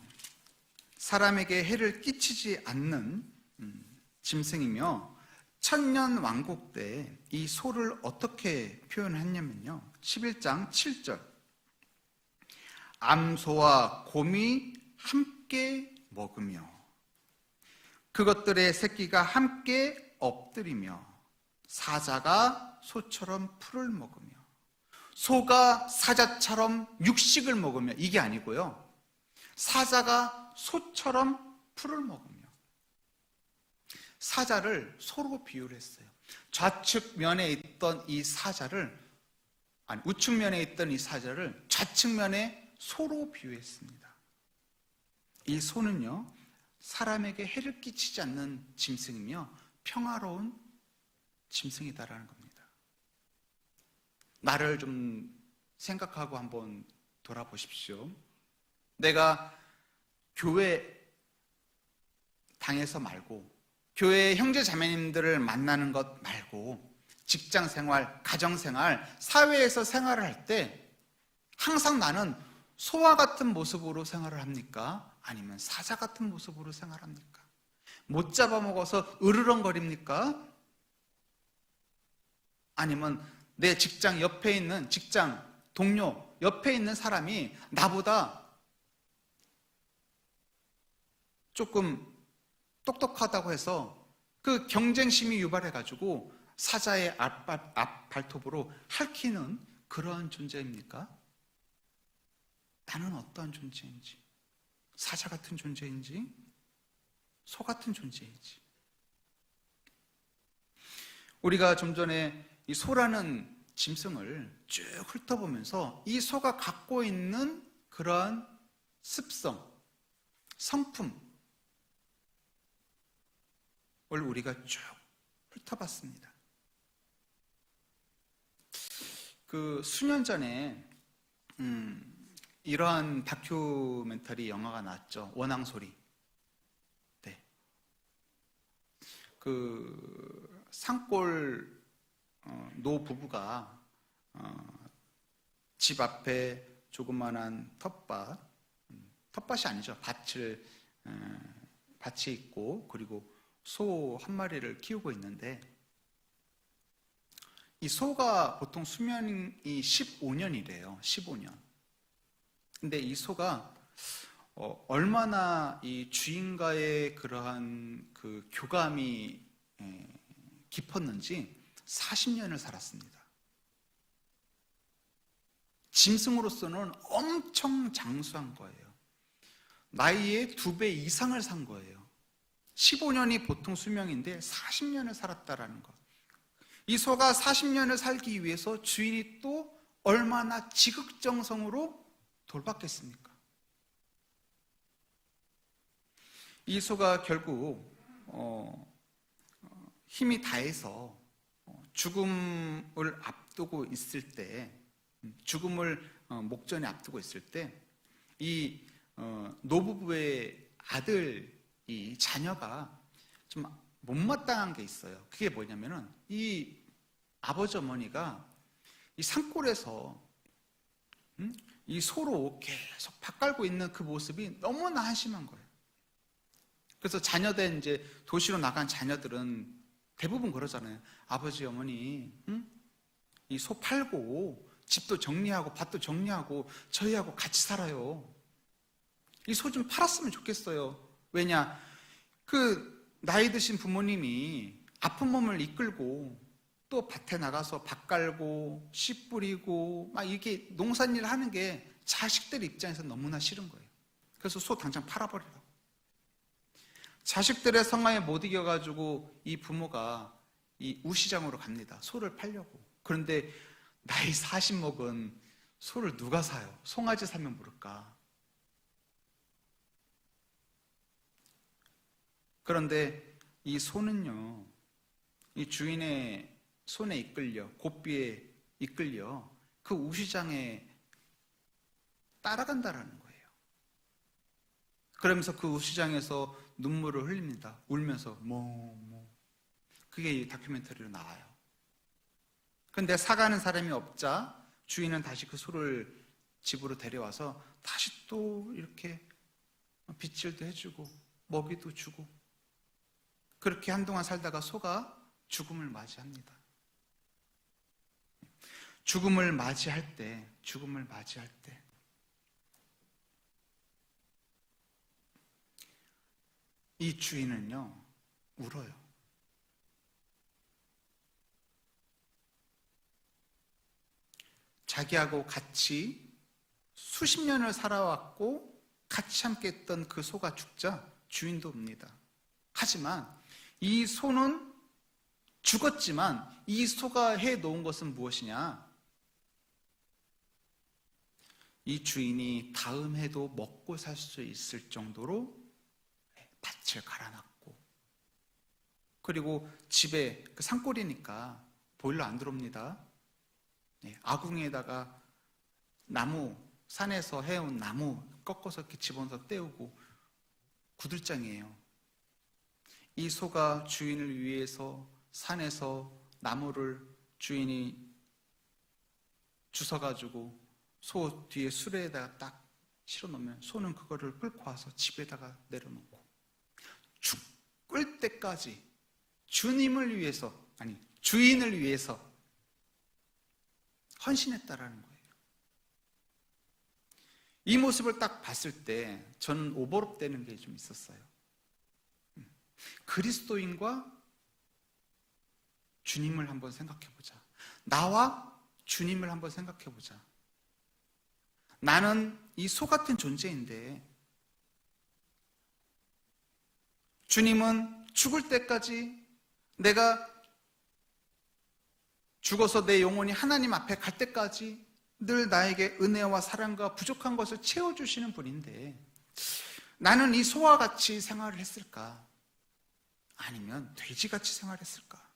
사람에게 해를 끼치지 않는 짐승이며, 천년 왕국 때 이 소를 어떻게 표현했냐면요, 11장 7절. 암소와 곰이 함께 먹으며 그것들의 새끼가 함께 엎드리며 사자가 소처럼 풀을 먹으며, 소가 사자처럼 육식을 먹으며, 이게 아니고요, 사자가 소처럼 풀을 먹으며. 사자를 소로 비유를 했어요. 좌측면에 있던 이 사자를, 아니 우측면에 있던 이 사자를 좌측면에 소로 비유했습니다. 이 소는요, 사람에게 해를 끼치지 않는 짐승이며 평화로운 짐승이다라는 겁니다. 나를 좀 생각하고 한번 돌아보십시오. 내가 교회 당에서 말고, 교회 형제 자매님들을 만나는 것 말고, 직장 생활, 가정 생활, 사회에서 생활을 할 때 항상 나는 소와 같은 모습으로 생활을 합니까? 아니면 사자 같은 모습으로 생활합니까? 못 잡아먹어서 으르렁거립니까? 아니면 내 직장 옆에 있는, 직장 동료 옆에 있는 사람이 나보다 조금 똑똑하다고 해서 그 경쟁심이 유발해가지고 사자의 앞 발톱으로 핥히는 그러한 존재입니까? 나는 어떠한 존재인지, 사자 같은 존재인지, 소 같은 존재인지. 우리가 좀 전에 이 소라는 짐승을 쭉 훑어보면서 이 소가 갖고 있는 그러한 습성, 성품을 우리가 쭉 훑어봤습니다. 그 수년 전에 이러한 다큐멘터리 영화가 나왔죠. 원앙소리. 네. 그 산골 노 부부가 집 앞에 조그만한 텃밭이 아니죠. 밭이 있고, 그리고 소 한 마리를 키우고 있는데, 이 소가 보통 수명이 15년이래요. 15년. 근데 이 소가 얼마나 이 주인과의 그러한 그 교감이 깊었는지 40년을 살았습니다. 짐승으로서는 엄청 장수한 거예요. 나이의 2배 이상을 산 거예요. 15년이 보통 수명인데 40년을 살았다라는 것. 이 소가 40년을 살기 위해서 주인이 또 얼마나 지극정성으로 돌봤겠습니까? 이 소가 결국 힘이 다해서 죽음을 앞두고 있을 때, 죽음을 목전에 앞두고 있을 때, 이 노부부의 아들, 이 자녀가 좀 못마땅한 게 있어요. 그게 뭐냐면은, 이 아버지 어머니가 이 산골에서 이 소로 계속 밥 깔고 있는 그 모습이 너무나 한심한 거예요. 그래서 자녀된 이제 도시로 나간 자녀들은 대부분 그러잖아요. 아버지 어머니, 이 소 팔고 집도 정리하고 밭도 정리하고 저희하고 같이 살아요. 이 소 좀 팔았으면 좋겠어요. 왜냐, 그 나이 드신 부모님이 아픈 몸을 이끌고 또 밭에 나가서 밥 깔고 씨 뿌리고 막 이렇게 농사일 하는 게 자식들 입장에서 너무나 싫은 거예요. 그래서 소 당장 팔아버리라고. 자식들의 성화에 못 이겨가지고 이 부모가 이 우시장으로 갑니다. 소를 팔려고. 그런데 나이 40 먹은 소를 누가 사요? 송아지 사면 모를까? 그런데 이 소는요, 이 주인의 손에 이끌려, 고삐에 이끌려 그 우시장에 따라간다라는 거예요. 그러면서 그 우시장에서 눈물을 흘립니다. 울면서 그게 이 다큐멘터리로 나와요. 근데 사가는 사람이 없자 주인은 다시 그 소를 집으로 데려와서 다시 또 이렇게 빗질도 해주고 먹이도 주고, 그렇게 한동안 살다가 소가 죽음을 맞이합니다. 죽음을 맞이할 때 이 주인은요, 울어요. 자기하고 같이 수십 년을 살아왔고 같이 함께 했던 그 소가 죽자 주인도 웁니다. 하지만 이 소는 죽었지만 이 소가 해놓은 것은 무엇이냐? 이 주인이 다음 해도 먹고 살 수 있을 정도로 밭을 갈아놨고, 그리고 집에 그 산골이니까 보일러 안 들어옵니다. 아궁이에다가 나무, 산에서 해온 나무 꺾어서 이렇게 집어넣어서 떼우고 구들장이에요. 이 소가 주인을 위해서 산에서 나무를 주인이 주워가지고 소 뒤에 수레에다가 딱 실어놓으면 소는 그거를 끌고 와서 집에다가 내려놓고 죽을 때까지 주님을 위해서, 아니 주인을 위해서 헌신했다라는 거예요. 이 모습을 딱 봤을 때 저는 오버랩되는 게 좀 있었어요. 그리스도인과 주님을 한번 생각해보자. 나와 주님을 한번 생각해보자. 나는 이 소 같은 존재인데 주님은 죽을 때까지, 내가 죽어서 내 영혼이 하나님 앞에 갈 때까지 늘 나에게 은혜와 사랑과 부족한 것을 채워주시는 분인데, 나는 이 소와 같이 생활을 했을까? 아니면 돼지같이 생활했을까?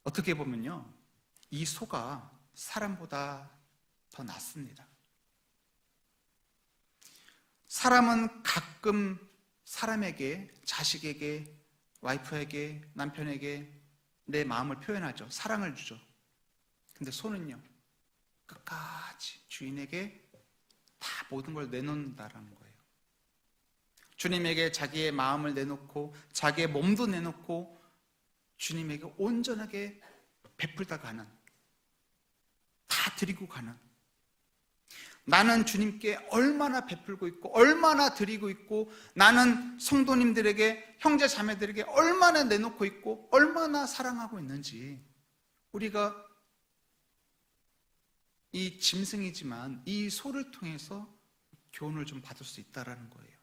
어떻게 보면요, 이 소가 사람보다 더 낫습니다. 사람은 가끔 사람에게, 자식에게, 와이프에게, 남편에게 내 마음을 표현하죠. 사랑을 주죠. 근데 소는요, 끝까지 주인에게 다 모든 걸 내놓는다라는 거예요. 주님에게 자기의 마음을 내놓고 자기의 몸도 내놓고 주님에게 온전하게 베풀다 가는, 다 드리고 가는, 나는 주님께 얼마나 베풀고 있고 얼마나 드리고 있고, 나는 성도님들에게, 형제 자매들에게 얼마나 내놓고 있고 얼마나 사랑하고 있는지 우리가 이 짐승이지만 이 소를 통해서 교훈을 좀 받을 수 있다라는 거예요.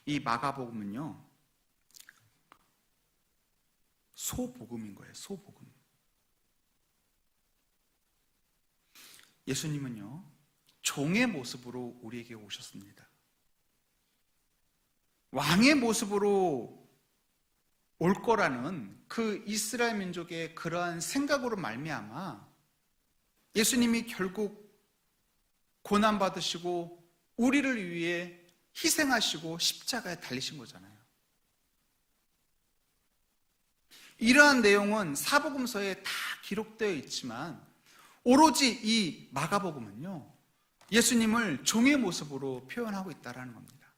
이 마가복음은요, 소복음인 거예요. 소복음. 예수님은요, 종의 모습으로 우리에게 오셨습니다. 왕의 모습으로 올 거라는 그 이스라엘 민족의 그러한 생각으로 말미암아 예수님이 결국 고난받으시고 우리를 위해 희생하시고 십자가에 달리신 거잖아요. 이러한 내용은 사복음서에 다 기록되어 있지만 오로지 이 마가복음은요, 예수님을 종의 모습으로 표현하고 있다는 겁니다.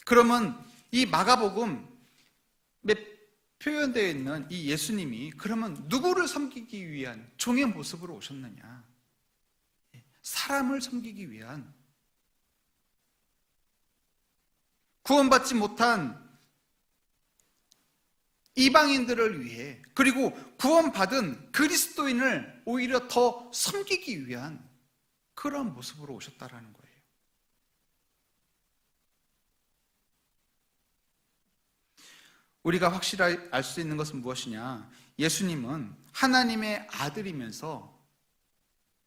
그러면 이 마가복음에 표현되어 있는 이 예수님이 그러면 누구를 섬기기 위한 종의 모습으로 오셨느냐? 사람을 섬기기 위한, 구원받지 못한 이방인들을 위해, 그리고 구원받은 그리스도인을 오히려 더 섬기기 위한 그런 모습으로 오셨다라는 거예요. 우리가 확실히 알 수 있는 것은 무엇이냐? 예수님은 하나님의 아들이면서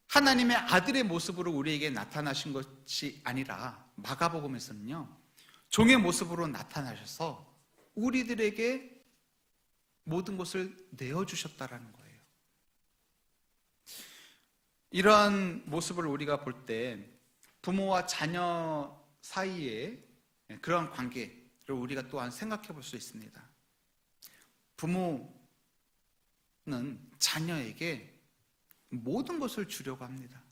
하나님의 아들의 모습으로 우리에게 나타나신 것이 아니라 마가복음에서는요, 종의 모습으로 나타나셔서 우리들에게 모든 것을 내어주셨다라는 거예요. 이러한 모습을 우리가 볼 때 부모와 자녀 사이에 그런 관계를 우리가 또한 생각해 볼 수 있습니다. 부모는 자녀에게 모든 것을 주려고 합니다.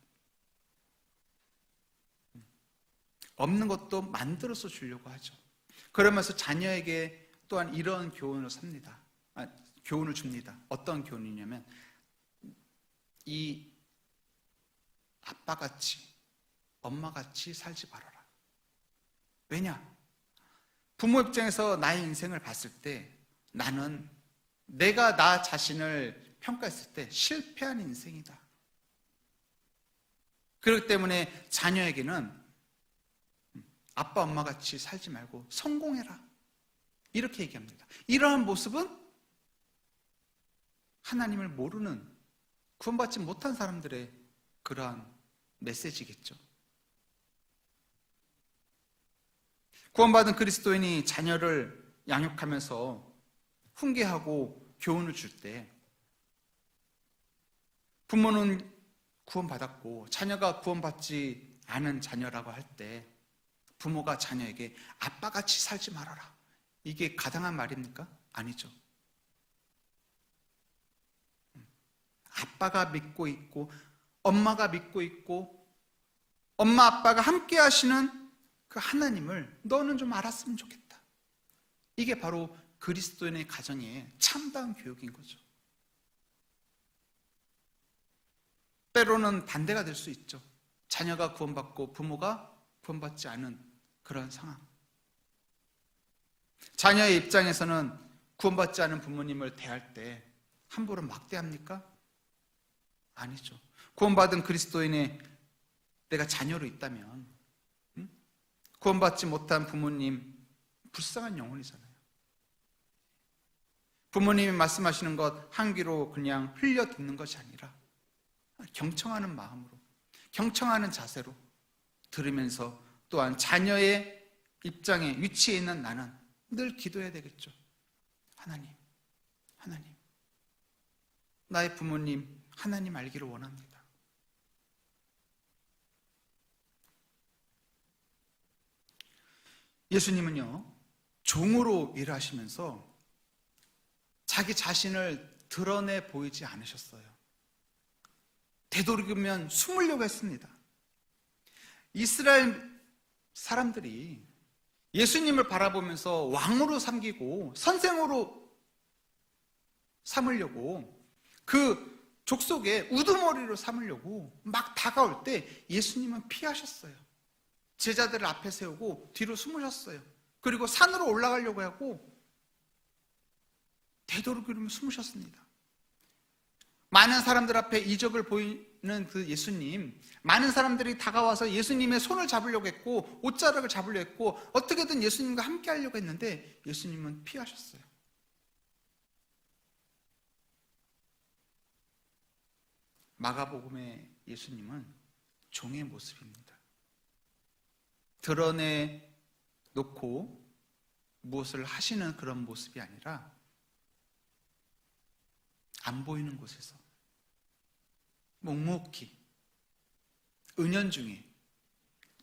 없는 것도 만들어서 주려고 하죠. 그러면서 자녀에게 또한 이런 교훈을 교훈을 줍니다. 어떤 교훈이냐면, 이 아빠같이 엄마같이 살지 말아라. 왜냐? 부모 입장에서 나의 인생을 봤을 때 나는 내가 나 자신을 평가했을 때 실패한 인생이다. 그렇기 때문에 자녀에게는 아빠 엄마같이 살지 말고 성공해라, 이렇게 얘기합니다. 이러한 모습은 하나님을 모르는, 구원받지 못한 사람들의 그러한 메시지겠죠. 구원받은 그리스도인이 자녀를 양육하면서 훈계하고 교훈을 줄 때, 부모는 구원받았고 자녀가 구원받지 않은 자녀라고 할 때 부모가 자녀에게 아빠같이 살지 말아라, 이게 가당한 말입니까? 아니죠. 아빠가 믿고 있고 엄마가 믿고 있고 엄마 아빠가 함께 하시는 그 하나님을 너는 좀 알았으면 좋겠다. 이게 바로 그리스도인의 가정의 참다운 교육인 거죠. 때로는 반대가 될 수 있죠. 자녀가 구원받고 부모가 구원받지 않은 그런 상황. 자녀의 입장에서는 구원받지 않은 부모님을 대할 때 함부로 막대합니까? 아니죠. 구원받은 그리스도인의 내가 자녀로 있다면 구원받지 못한 부모님, 불쌍한 영혼이잖아요. 부모님이 말씀하시는 것 한 귀로 그냥 흘려 듣는 것이 아니라 경청하는 마음으로, 경청하는 자세로 들으면서 또한 자녀의 입장에 위치해 있는 나는 늘 기도해야 되겠죠. 하나님, 나의 부모님 하나님 알기를 원합니다. 예수님은요, 종으로 일하시면서 자기 자신을 드러내 보이지 않으셨어요. 되도록이면 숨으려고 했습니다. 이스라엘 사람들이 예수님을 바라보면서 왕으로 삼기고 선생으로 삼으려고, 그 족속에 우두머리로 삼으려고 막 다가올 때 예수님은 피하셨어요. 제자들을 앞에 세우고 뒤로 숨으셨어요. 그리고 산으로 올라가려고 하고 되도록이면 숨으셨습니다. 많은 사람들 앞에 이적을 보이는 그 예수님, 많은 사람들이 다가와서 예수님의 손을 잡으려고 했고 옷자락을 잡으려고 했고 어떻게든 예수님과 함께 하려고 했는데 예수님은 피하셨어요. 마가복음의 예수님은 종의 모습입니다. 드러내놓고 무엇을 하시는 그런 모습이 아니라 안 보이는 곳에서 묵묵히 은연중에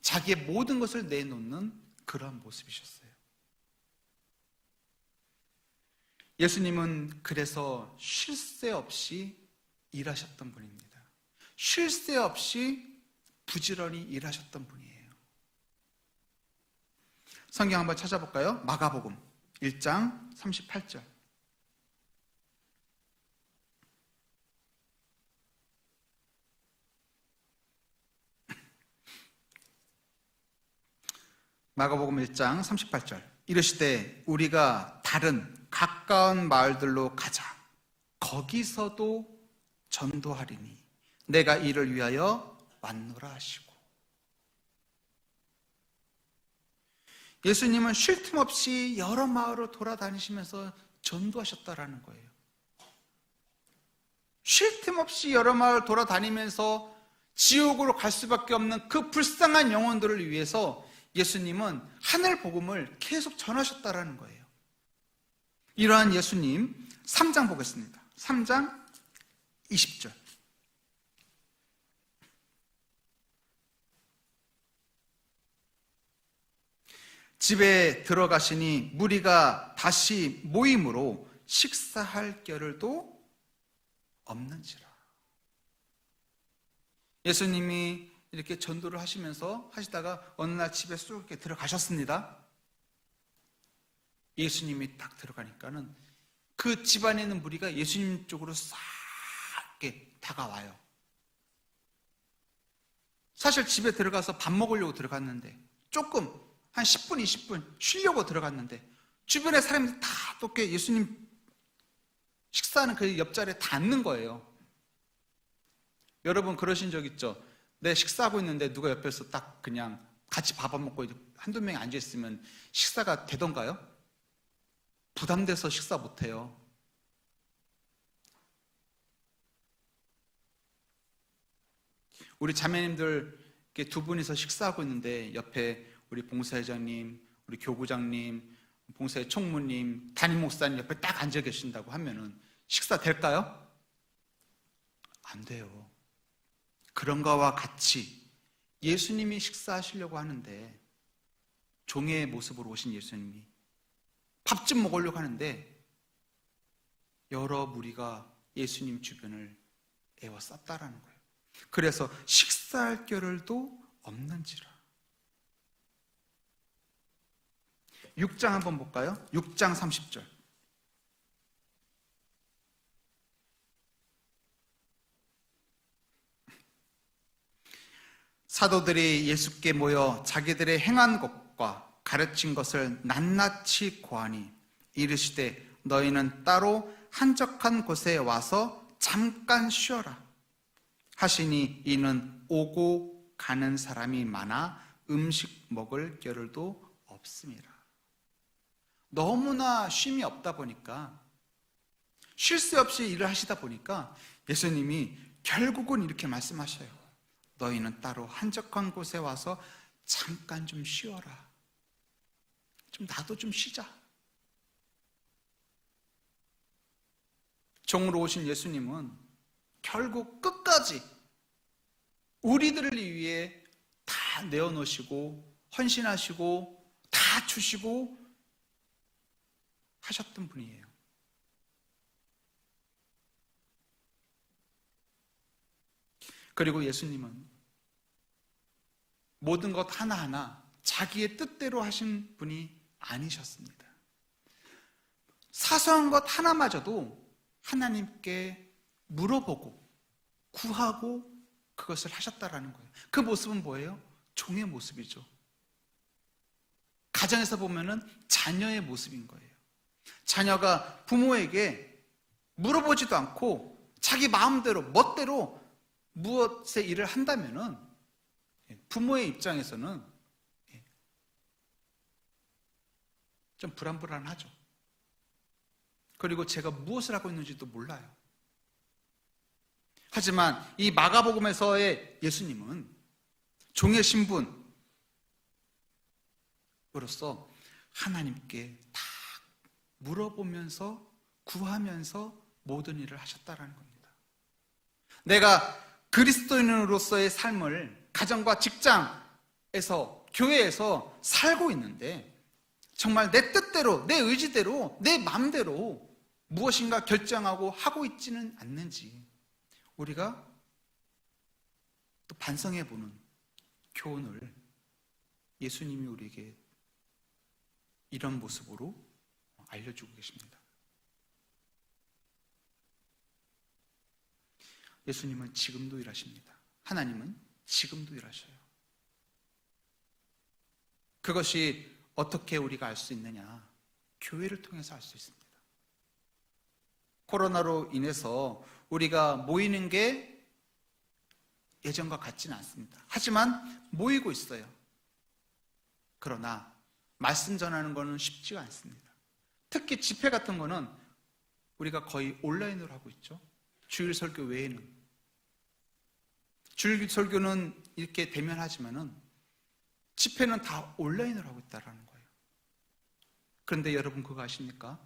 자기의 모든 것을 내놓는 그런 모습이셨어요. 예수님은 그래서 쉴 새 없이 일하셨던 분입니다. 쉴 새 없이 부지런히 일하셨던 분이에요. 성경 한번 찾아볼까요? 마가복음 1장 38절. 마가복음 1장 38절. 이르시되 우리가 다른 가까운 마을들로 가자. 거기서도 전도하리니 내가 이를 위하여 왔노라 하시고. 예수님은 쉴 틈 없이 여러 마을을 돌아다니시면서 전도하셨다라는 거예요. 쉴 틈 없이 여러 마을 돌아다니면서 지옥으로 갈 수밖에 없는 그 불쌍한 영혼들을 위해서 예수님은 하늘 복음을 계속 전하셨다라는 거예요. 이러한 예수님 3장 보겠습니다. 3장 20절. 집에 들어가시니 무리가 다시 모임으로 식사할 겨를도 없는지라. 예수님이 이렇게 전도를 하시다가 어느 날 집에 쑥 이렇게 들어가셨습니다. 예수님이 딱 들어가니까는 그 집안에 있는 무리가 예수님 쪽으로 싹 이렇게 다가와요. 사실 집에 들어가서 밥 먹으려고 들어갔는데 조금 한 10분, 20분 쉬려고 들어갔는데 주변에 사람들이 다 또 이렇게 예수님 식사하는 그 옆자리에 다 앉는 거예요. 여러분 그러신 적 있죠? 내 식사하고 있는데 누가 옆에서 딱 그냥 같이 밥 안 먹고 한두 명이 앉아있으면 식사가 되던가요? 부담돼서 식사 못해요. 우리 자매님들 이렇게 두 분이서 식사하고 있는데 옆에 우리 봉사회장님, 우리 교구장님, 봉사회 총무님, 담임 목사님 옆에 딱 앉아 계신다고 하면은 식사 될까요? 안 돼요. 그런 거와 같이 예수님이 식사하시려고 하는데 종의 모습으로 오신 예수님이 밥 좀 먹으려고 하는데 여러 무리가 예수님 주변을 에워쌌다라는 거예요. 그래서 식사할 겨를도 없는지라. 6장 한번 볼까요? 6장 30절. 사도들이 예수께 모여 자기들의 행한 것과 가르친 것을 낱낱이 고하니 이르시되 너희는 따로 한적한 곳에 와서 잠깐 쉬어라 하시니 이는 오고 가는 사람이 많아 음식 먹을 겨를도 없음이라. 너무나 쉼이 없다 보니까 쉴 새 없이 일을 하시다 보니까 예수님이 결국은 이렇게 말씀하셔요. 너희는 따로 한적한 곳에 와서 잠깐 좀 쉬어라. 좀 나도 좀 쉬자. 종으로 오신 예수님은 결국 끝까지 우리들을 위해 다 내어놓으시고 헌신하시고 다 주시고 하셨던 분이에요. 그리고 예수님은 모든 것 하나하나 자기의 뜻대로 하신 분이 아니셨습니다. 사소한 것 하나마저도 하나님께 물어보고 구하고 그것을 하셨다라는 거예요. 그 모습은 뭐예요? 종의 모습이죠. 가정에서 보면은 자녀의 모습인 거예요. 자녀가 부모에게 물어보지도 않고 자기 마음대로 멋대로 무엇의 일을 한다면은 부모의 입장에서는 좀 불안불안하죠. 그리고 제가 무엇을 하고 있는지도 몰라요. 하지만 이 마가복음에서의 예수님은 종의 신분으로서 하나님께 다 물어보면서 구하면서 모든 일을 하셨다라는 겁니다. 내가 그리스도인으로서의 삶을 가정과 직장에서 교회에서 살고 있는데 정말 내 뜻대로 내 의지대로 내 마음대로 무엇인가 결정하고 하고 있지는 않는지 우리가 또 반성해보는 교훈을 예수님이 우리에게 이런 모습으로 알려주고 계십니다. 예수님은 지금도 일하십니다. 하나님은 지금도 일하셔요. 그것이 어떻게 우리가 알 수 있느냐? 교회를 통해서 알 수 있습니다. 코로나로 인해서 우리가 모이는 게 예전과 같지는 않습니다. 하지만 모이고 있어요. 그러나 말씀 전하는 거는 쉽지가 않습니다. 특히 집회 같은 거는 우리가 거의 온라인으로 하고 있죠. 주일 설교 외에는. 주일 설교는 이렇게 대면하지만은 집회는 다 온라인으로 하고 있다는 거예요. 그런데 여러분 그거 아십니까?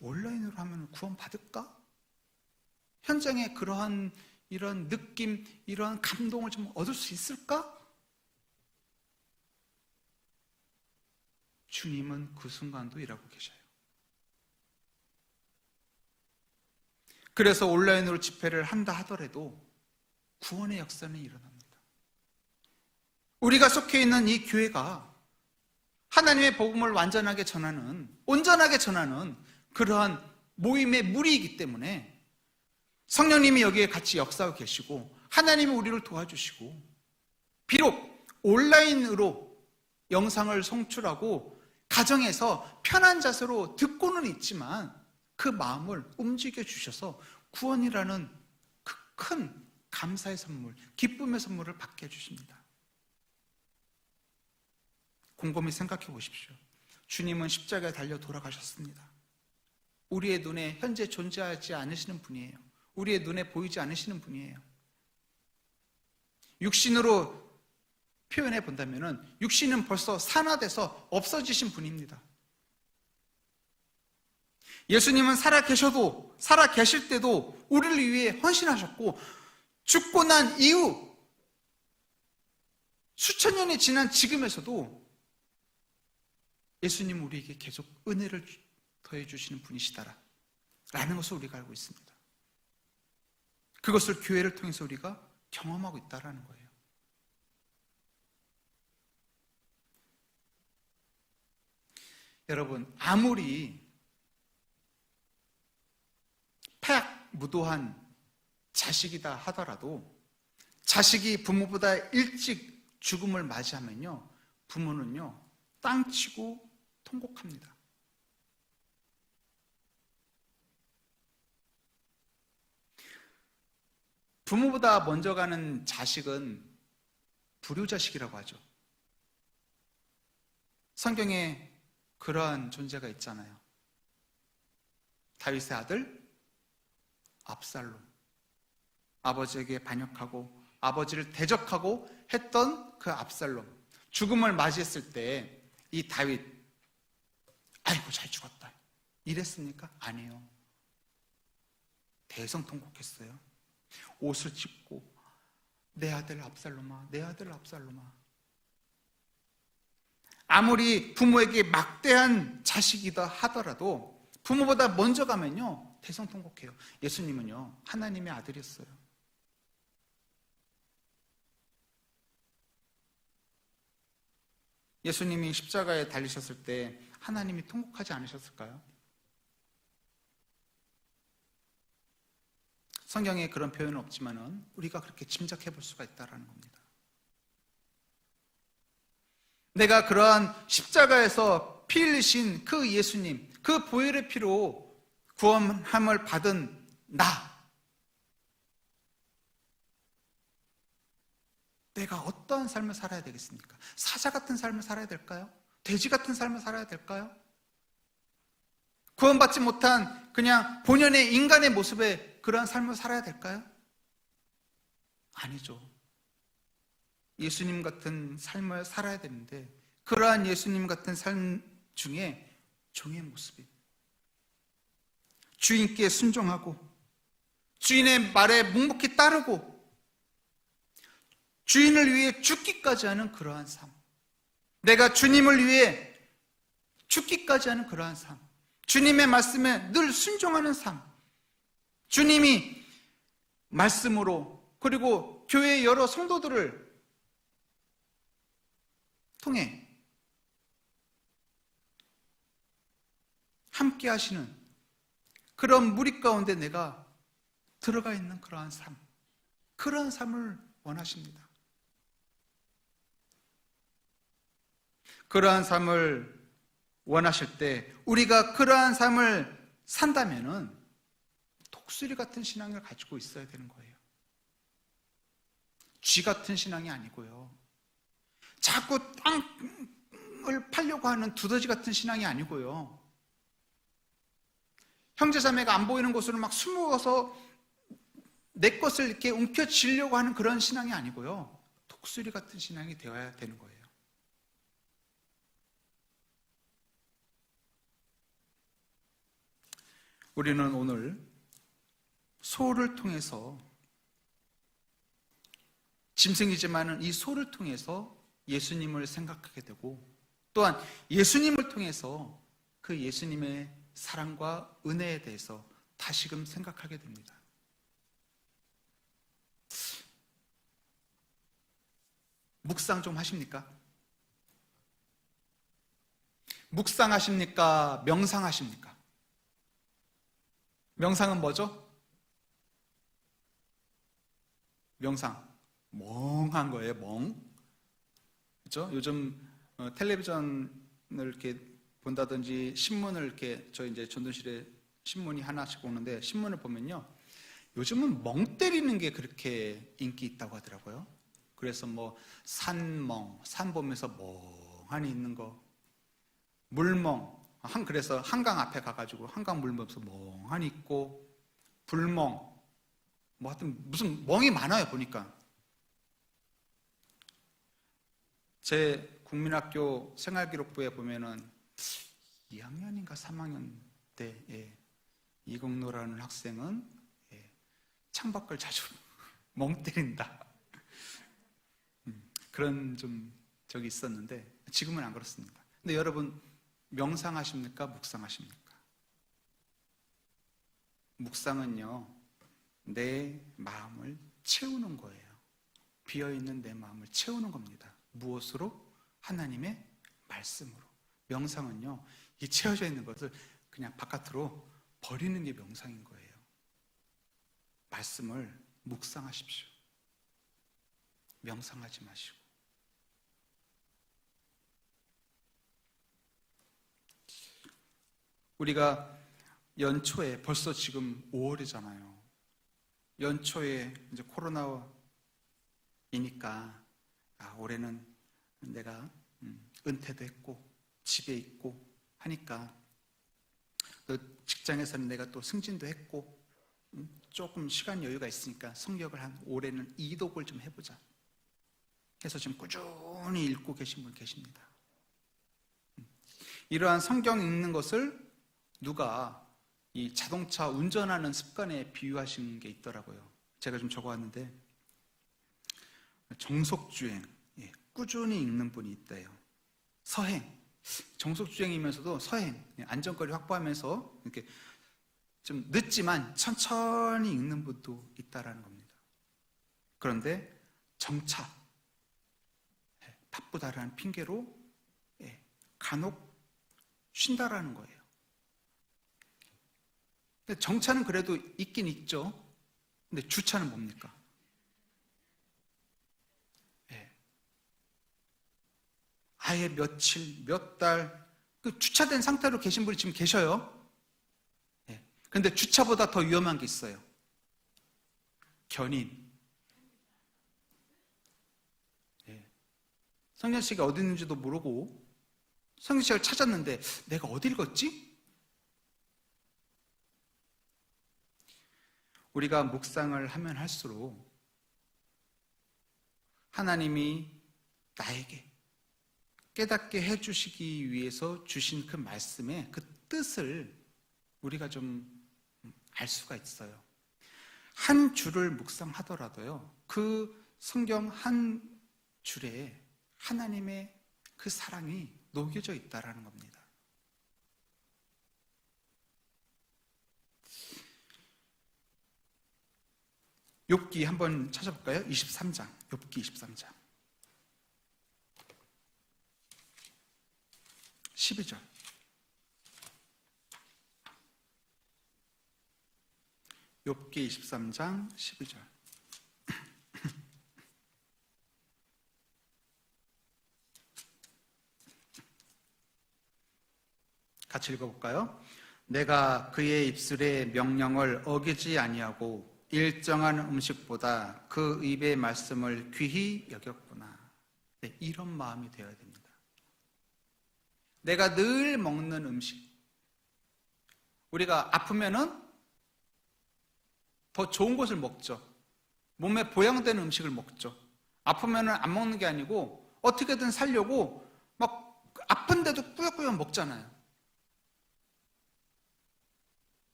온라인으로 하면 구원 받을까? 현장에 그러한 이런 느낌, 이러한 감동을 좀 얻을 수 있을까? 주님은 그 순간도 일하고 계셔요. 그래서 온라인으로 집회를 한다 하더라도 구원의 역사는 일어납니다. 우리가 속해 있는 이 교회가 하나님의 복음을 온전하게 전하는 그러한 모임의 무리이기 때문에 성령님이 여기에 같이 역사하고 계시고 하나님이 우리를 도와주시고, 비록 온라인으로 영상을 송출하고 가정에서 편한 자세로 듣고는 있지만 그 마음을 움직여 주셔서 구원이라는 그 큰 감사의 선물, 기쁨의 선물을 받게 해주십니다. 곰곰이 생각해 보십시오. 주님은 십자가에 달려 돌아가셨습니다. 우리의 눈에 현재 존재하지 않으시는 분이에요. 우리의 눈에 보이지 않으시는 분이에요. 육신으로 표현해 본다면 육신은 벌써 산화돼서 없어지신 분입니다. 예수님은 살아 계실 때도 우리를 위해 헌신하셨고, 죽고 난 이후 수천 년이 지난 지금에서도 예수님은 우리에게 계속 은혜를 더해 주시는 분이시다라는 것을 우리가 알고 있습니다. 그것을 교회를 통해서 우리가 경험하고 있다는 거예요. 여러분, 아무리 패약무도한 자식이다 하더라도 자식이 부모보다 일찍 죽음을 맞이하면요, 부모는요 땅치고 통곡합니다. 부모보다 먼저 가는 자식은 불효자식이라고 하죠. 성경에 그러한 존재가 있잖아요. 다윗의 아들 압살롬, 아버지에게 반역하고 아버지를 대적하고 했던 그 압살롬, 죽음을 맞이했을 때 이 다윗, 아이고 잘 죽었다 이랬습니까? 아니에요. 대성통곡했어요. 옷을 찢고 내 아들 압살롬아, 내 아들 압살롬아. 아무리 부모에게 막대한 자식이다 하더라도 부모보다 먼저 가면요 대성통곡해요. 예수님은요 하나님의 아들이었어요. 예수님이 십자가에 달리셨을 때 하나님이 통곡하지 않으셨을까요? 성경에 그런 표현은 없지만은 우리가 그렇게 짐작해 볼 수가 있다는 겁니다. 내가 그러한 십자가에서 피 흘리신 그 예수님, 그 보혈의 피로 구원함을 받은 나, 내가 어떠한 삶을 살아야 되겠습니까? 사자 같은 삶을 살아야 될까요? 돼지 같은 삶을 살아야 될까요? 구원받지 못한 그냥 본연의 인간의 모습의 그러한 삶을 살아야 될까요? 아니죠. 예수님 같은 삶을 살아야 되는데 그러한 예수님 같은 삶 중에 종의 모습이, 주인께 순종하고 주인의 말에 묵묵히 따르고 주인을 위해 죽기까지 하는 그러한 삶, 내가 주님을 위해 죽기까지 하는 그러한 삶, 주님의 말씀에 늘 순종하는 삶, 주님이 말씀으로 그리고 교회의 여러 성도들을 통해 함께 하시는 그런 무리 가운데 내가 들어가 있는 그러한 삶, 그러한 삶을 원하십니다. 그러한 삶을 원하실 때 우리가 그러한 삶을 산다면은 독수리 같은 신앙을 가지고 있어야 되는 거예요. 쥐 같은 신앙이 아니고요. 자꾸 땅을 팔려고 하는 두더지 같은 신앙이 아니고요. 형제자매가 안 보이는 곳으로 막 숨어서 내 것을 이렇게 움켜쥐려고 하는 그런 신앙이 아니고요. 독수리 같은 신앙이 되어야 되는 거예요. 우리는 오늘 소를 통해서, 짐승이지만은 이 소를 통해서 예수님을 생각하게 되고, 또한 예수님을 통해서 그 예수님의 사랑과 은혜에 대해서 다시금 생각하게 됩니다. 묵상 좀 하십니까? 묵상하십니까? 명상하십니까? 명상은 뭐죠? 명상, 멍한 거예요. 멍. 그렇죠? 요즘 텔레비전을 이렇게 본다든지 신문을 이렇게, 저 이제 전도실에 신문이 하나씩 오는데, 신문을 보면요, 요즘은 멍 때리는 게 그렇게 인기 있다고 하더라고요. 그래서 뭐 산멍, 산 보면서 멍하니 있는 거, 물멍, 그래서 한강 앞에 가가지고 한강 물 보면서 멍하니 있고, 불멍, 뭐 하여튼 무슨 멍이 많아요. 보니까 제 국민학교 생활기록부에 보면은 2학년인가 3학년 때에 이공로라는 학생은 창밖을 자주 멍 때린다, 그런 좀 적이 있었는데, 지금은 안 그렇습니다. 근데 여러분, 명상하십니까? 묵상하십니까? 묵상은요, 내 마음을 채우는 거예요. 비어있는 내 마음을 채우는 겁니다. 무엇으로? 하나님의 말씀으로. 명상은요, 이 채워져 있는 것을 그냥 바깥으로 버리는 게 명상인 거예요. 말씀을 묵상하십시오. 명상하지 마시고. 우리가 연초에, 벌써 지금 5월이잖아요. 연초에 이제 코로나이니까 올해는 내가 은퇴도 했고 집에 있고 하니까, 또 직장에서는 내가 또 승진도 했고 조금 시간 여유가 있으니까 성경을 한 올해는 이독을 좀 해보자 해서 지금 꾸준히 읽고 계신 분 계십니다. 이러한 성경 읽는 것을 누가 이 자동차 운전하는 습관에 비유하신 게 있더라고요. 제가 좀 적어왔는데, 정속주행, 꾸준히 읽는 분이 있대요. 서행, 정속주행이면서도 서행, 안전거리 확보하면서 이렇게 좀 늦지만 천천히 읽는 분도 있다라는 겁니다. 그런데 정차, 바쁘다라는 핑계로 간혹 쉰다라는 거예요. 근데 정차는 그래도 있긴 있죠. 근데 주차는 뭡니까? 아예 며칠, 몇 달, 그 주차된 상태로 계신 분이 지금 계셔요. 그런데 주차보다 더 위험한 게 있어요. 견인. 성전씨가 어디 있는지도 모르고 성전씨를 찾았는데 내가 어딜 걷지? 우리가 묵상을 하면 할수록 하나님이 나에게 깨닫게 해주시기 위해서 주신 그 말씀의 그 뜻을 우리가 좀 알 수가 있어요. 한 줄을 묵상하더라도요, 그 성경 한 줄에 하나님의 그 사랑이 녹여져 있다라는 겁니다. 욥기 한번 찾아볼까요? 23장, 욥기 23장 12절. 욥기 23장 12절. 같이 읽어볼까요? 내가 그의 입술의 명령을 어기지 아니하고 일정한 음식보다 그 입의 말씀을 귀히 여겼구나. 네, 이런 마음이 되어야 됩니다. 내가 늘 먹는 음식, 우리가 아프면은 더 좋은 것을 먹죠. 몸에 보양되는 음식을 먹죠. 아프면은 안 먹는 게 아니고 어떻게든 살려고 막 아픈데도 꾸역꾸역 먹잖아요.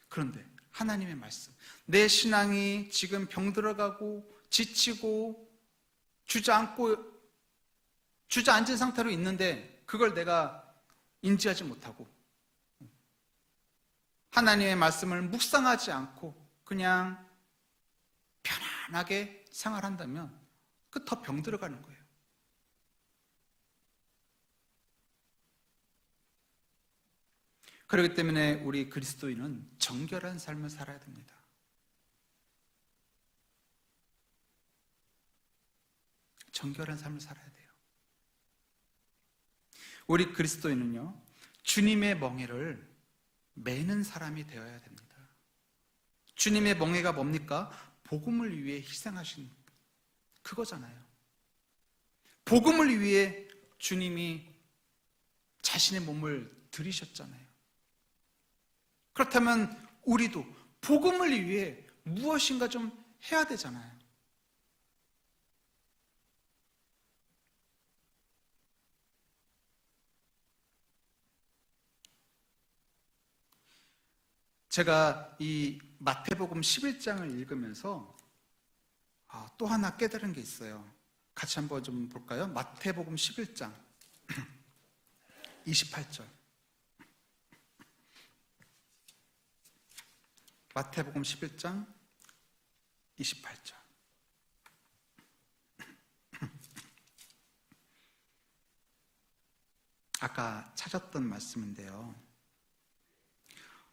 그런데 하나님의 말씀, 내 신앙이 지금 병들어가고 지치고 주저앉은 상태로 있는데 그걸 내가 인지하지 못하고 하나님의 말씀을 묵상하지 않고 그냥 편안하게 생활한다면 그 더 병들어가는 거예요. 그렇기 때문에 우리 그리스도인은 정결한 삶을 살아야 됩니다. 정결한 삶을 살아야 돼요. 우리 그리스도인은요, 주님의 멍에를 매는 사람이 되어야 됩니다. 주님의 멍에가 뭡니까? 복음을 위해 희생하신 그거잖아요. 복음을 위해 주님이 자신의 몸을 들이셨잖아요. 그렇다면 우리도 복음을 위해 무엇인가 좀 해야 되잖아요. 제가 이 마태복음 11장을 읽으면서 또 하나 깨달은 게 있어요. 같이 한번 좀 볼까요? 마태복음 11장 28절. 마태복음 11장 28절. 아까 찾았던 말씀인데요.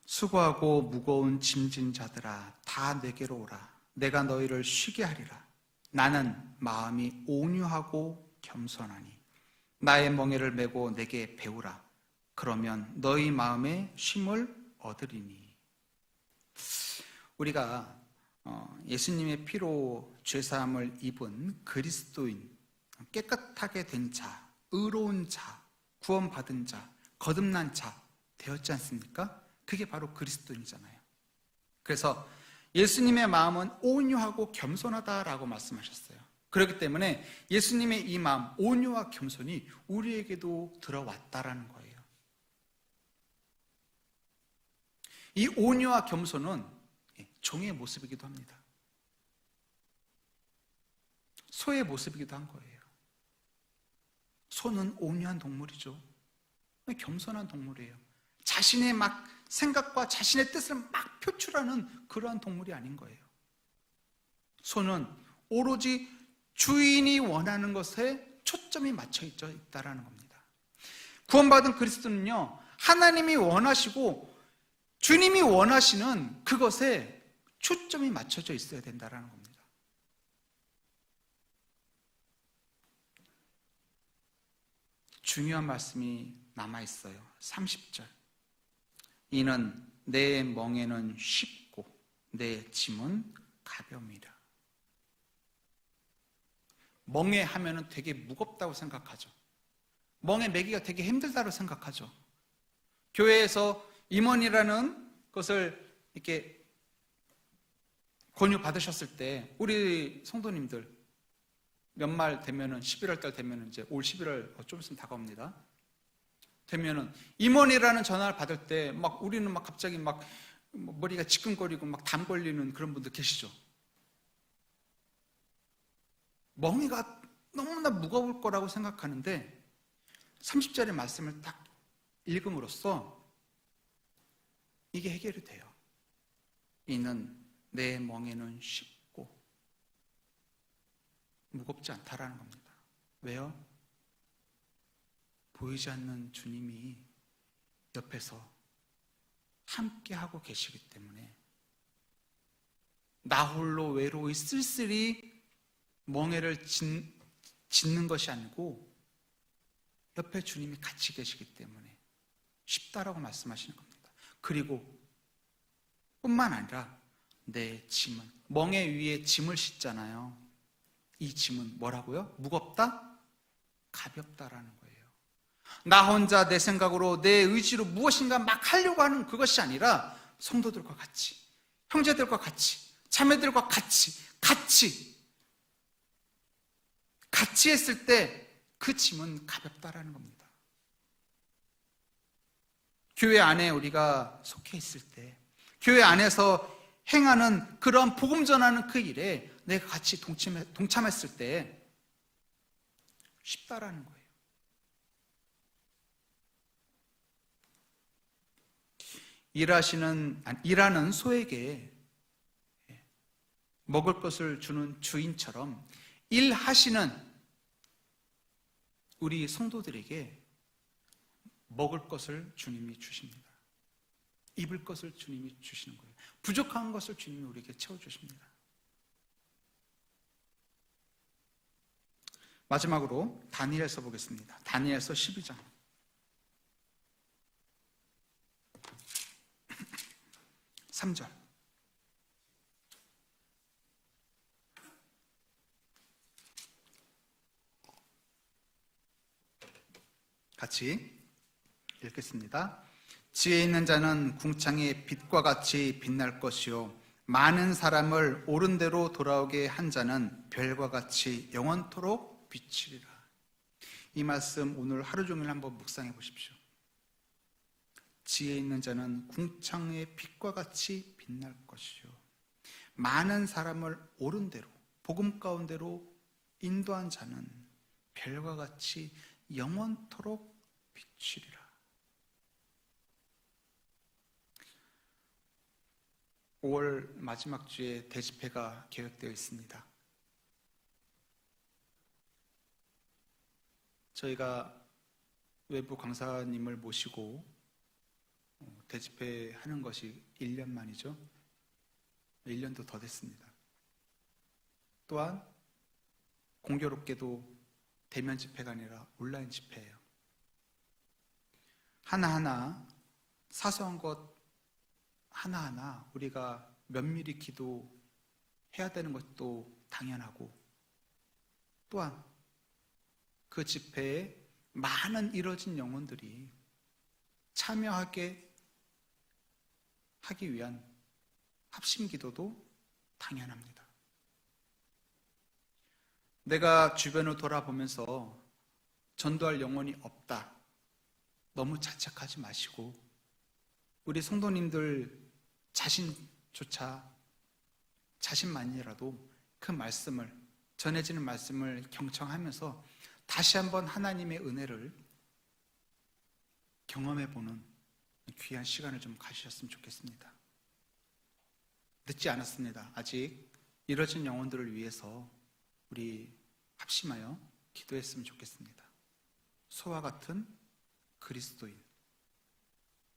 수고하고 무거운 짐진 자들아 다 내게로 오라. 내가 너희를 쉬게 하리라. 나는 마음이 온유하고 겸손하니 나의 멍에를 메고 내게 배우라. 그러면 너희 마음에 쉼을 얻으리니. 우리가 예수님의 피로 죄사함을 입은 그리스도인, 깨끗하게 된 자, 의로운 자, 구원받은 자, 거듭난 자 되었지 않습니까? 그게 바로 그리스도인이잖아요. 그래서 예수님의 마음은 온유하고 겸손하다라고 말씀하셨어요. 그렇기 때문에 예수님의 이 마음, 온유와 겸손이 우리에게도 들어왔다라는 거예요. 이 온유와 겸손은 종의 모습이기도 합니다. 소의 모습이기도 한 거예요. 소는 온유한 동물이죠. 겸손한 동물이에요. 자신의 막 생각과 자신의 뜻을 막 표출하는 그러한 동물이 아닌 거예요. 소는 오로지 주인이 원하는 것에 초점이 맞춰 있다라는 겁니다. 구원받은 그리스도는요, 하나님이 원하시고 주님이 원하시는 그것에 초점이 맞춰져 있어야 된다라는 겁니다. 중요한 말씀이 남아있어요. 30절. 이는 내 멍에는 쉽고 내 짐은 가벼움이라. 멍에 하면은 되게 무겁다고 생각하죠. 멍에 매기가 되게 힘들다고 생각하죠. 교회에서 임원이라는 것을 이렇게 권유 받으셨을 때 우리 성도님들 연말 되면은 11월 달 되면은 이제 올 11월 좀 있으면 다가옵니다. 되면은 임원이라는 전화를 받을 때 막 우리는 막 갑자기 막 머리가 지끈거리고 막 담 걸리는 그런 분들 계시죠. 멍에가 너무나 무거울 거라고 생각하는데 30절의 말씀을 딱 읽음으로써 이게 해결이 돼요. 이는 내 멍에는 쉽고 무겁지 않다라는 겁니다. 왜요? 보이지 않는 주님이 옆에서 함께 하고 계시기 때문에 나 홀로 외로이 쓸쓸히 멍에를 짓는 것이 아니고 옆에 주님이 같이 계시기 때문에 쉽다라고 말씀하시는 겁니다. 그리고 뿐만 아니라 내 짐은, 멍에 위에 짐을 싣잖아요. 이 짐은 뭐라고요? 무겁다? 가볍다라는 거예요. 나 혼자 내 생각으로 내 의지로 무엇인가 막 하려고 하는 그것이 아니라 성도들과 같이, 형제들과 같이, 자매들과 같이 했을 때 그 짐은 가볍다라는 겁니다. 교회 안에 우리가 속해 있을 때, 교회 안에서 행하는 그러한 복음 전하는 그 일에 내가 같이 동참했을 때 쉽다라는 거예요. 일하는 소에게 먹을 것을 주는 주인처럼 일하시는 우리 성도들에게 먹을 것을 주님이 주십니다. 입을 것을 주님이 주시는 거예요. 부족한 것을 주님이 우리에게 채워주십니다. 마지막으로 다니엘서 보겠습니다. 다니엘서 12장 3절. 같이 읽겠습니다. 지혜 있는 자는 궁창의 빛과 같이 빛날 것이요 많은 사람을 옳은 대로 돌아오게 한 자는 별과 같이 영원토록 비치리라. 이 말씀 오늘 하루 종일 한번 묵상해 보십시오. 지혜 있는 자는 궁창의 빛과 같이 빛날 것이요 많은 사람을 옳은 대로 복음 가운데로 인도한 자는 별과 같이 영원토록 비치리라. 5월 마지막 주에 대집회가 계획되어 있습니다. 저희가 외부 강사님을 모시고 대집회 하는 것이 1년 만이죠. 1년도 더 됐습니다. 또한 공교롭게도 대면 집회가 아니라 온라인 집회예요. 하나하나 사소한 것 하나하나 우리가 면밀히 기도해야 되는 것도 당연하고, 또한 그 집회에 많은 이뤄진 영혼들이 참여하게 하기 위한 합심 기도도 당연합니다. 내가 주변을 돌아보면서 전도할 영혼이 없다, 너무 자책하지 마시고 우리 성도님들 자신만이라도 그 말씀을, 전해지는 말씀을 경청하면서 다시 한번 하나님의 은혜를 경험해보는 귀한 시간을 좀 가지셨으면 좋겠습니다. 늦지 않았습니다. 아직 이뤄진 영혼들을 위해서 우리 합심하여 기도했으면 좋겠습니다. 소와 같은 그리스도인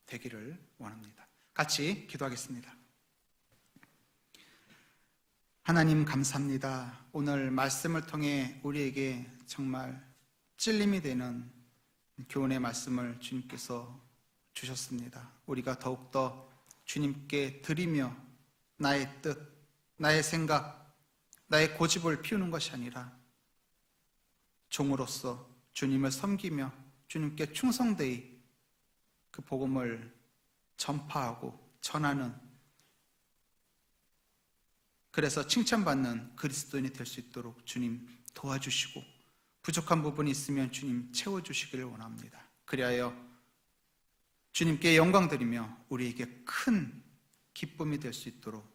되기를 원합니다. 같이 기도하겠습니다. 하나님 감사합니다. 오늘 말씀을 통해 우리에게 정말 찔림이 되는 교훈의 말씀을 주님께서 주셨습니다. 우리가 더욱더 주님께 드리며 나의 뜻, 나의 생각, 나의 고집을 피우는 것이 아니라 종으로서 주님을 섬기며 주님께 충성되이 그 복음을 전파하고 전하는, 그래서 칭찬받는 그리스도인이 될 수 있도록 주님 도와주시고, 부족한 부분이 있으면 주님 채워주시기를 원합니다. 그리하여 주님께 영광 드리며 우리에게 큰 기쁨이 될 수 있도록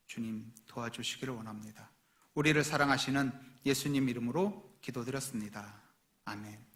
주님 도와주시기를 원합니다. 우리를 사랑하시는 예수님 이름으로 기도드렸습니다. 아멘.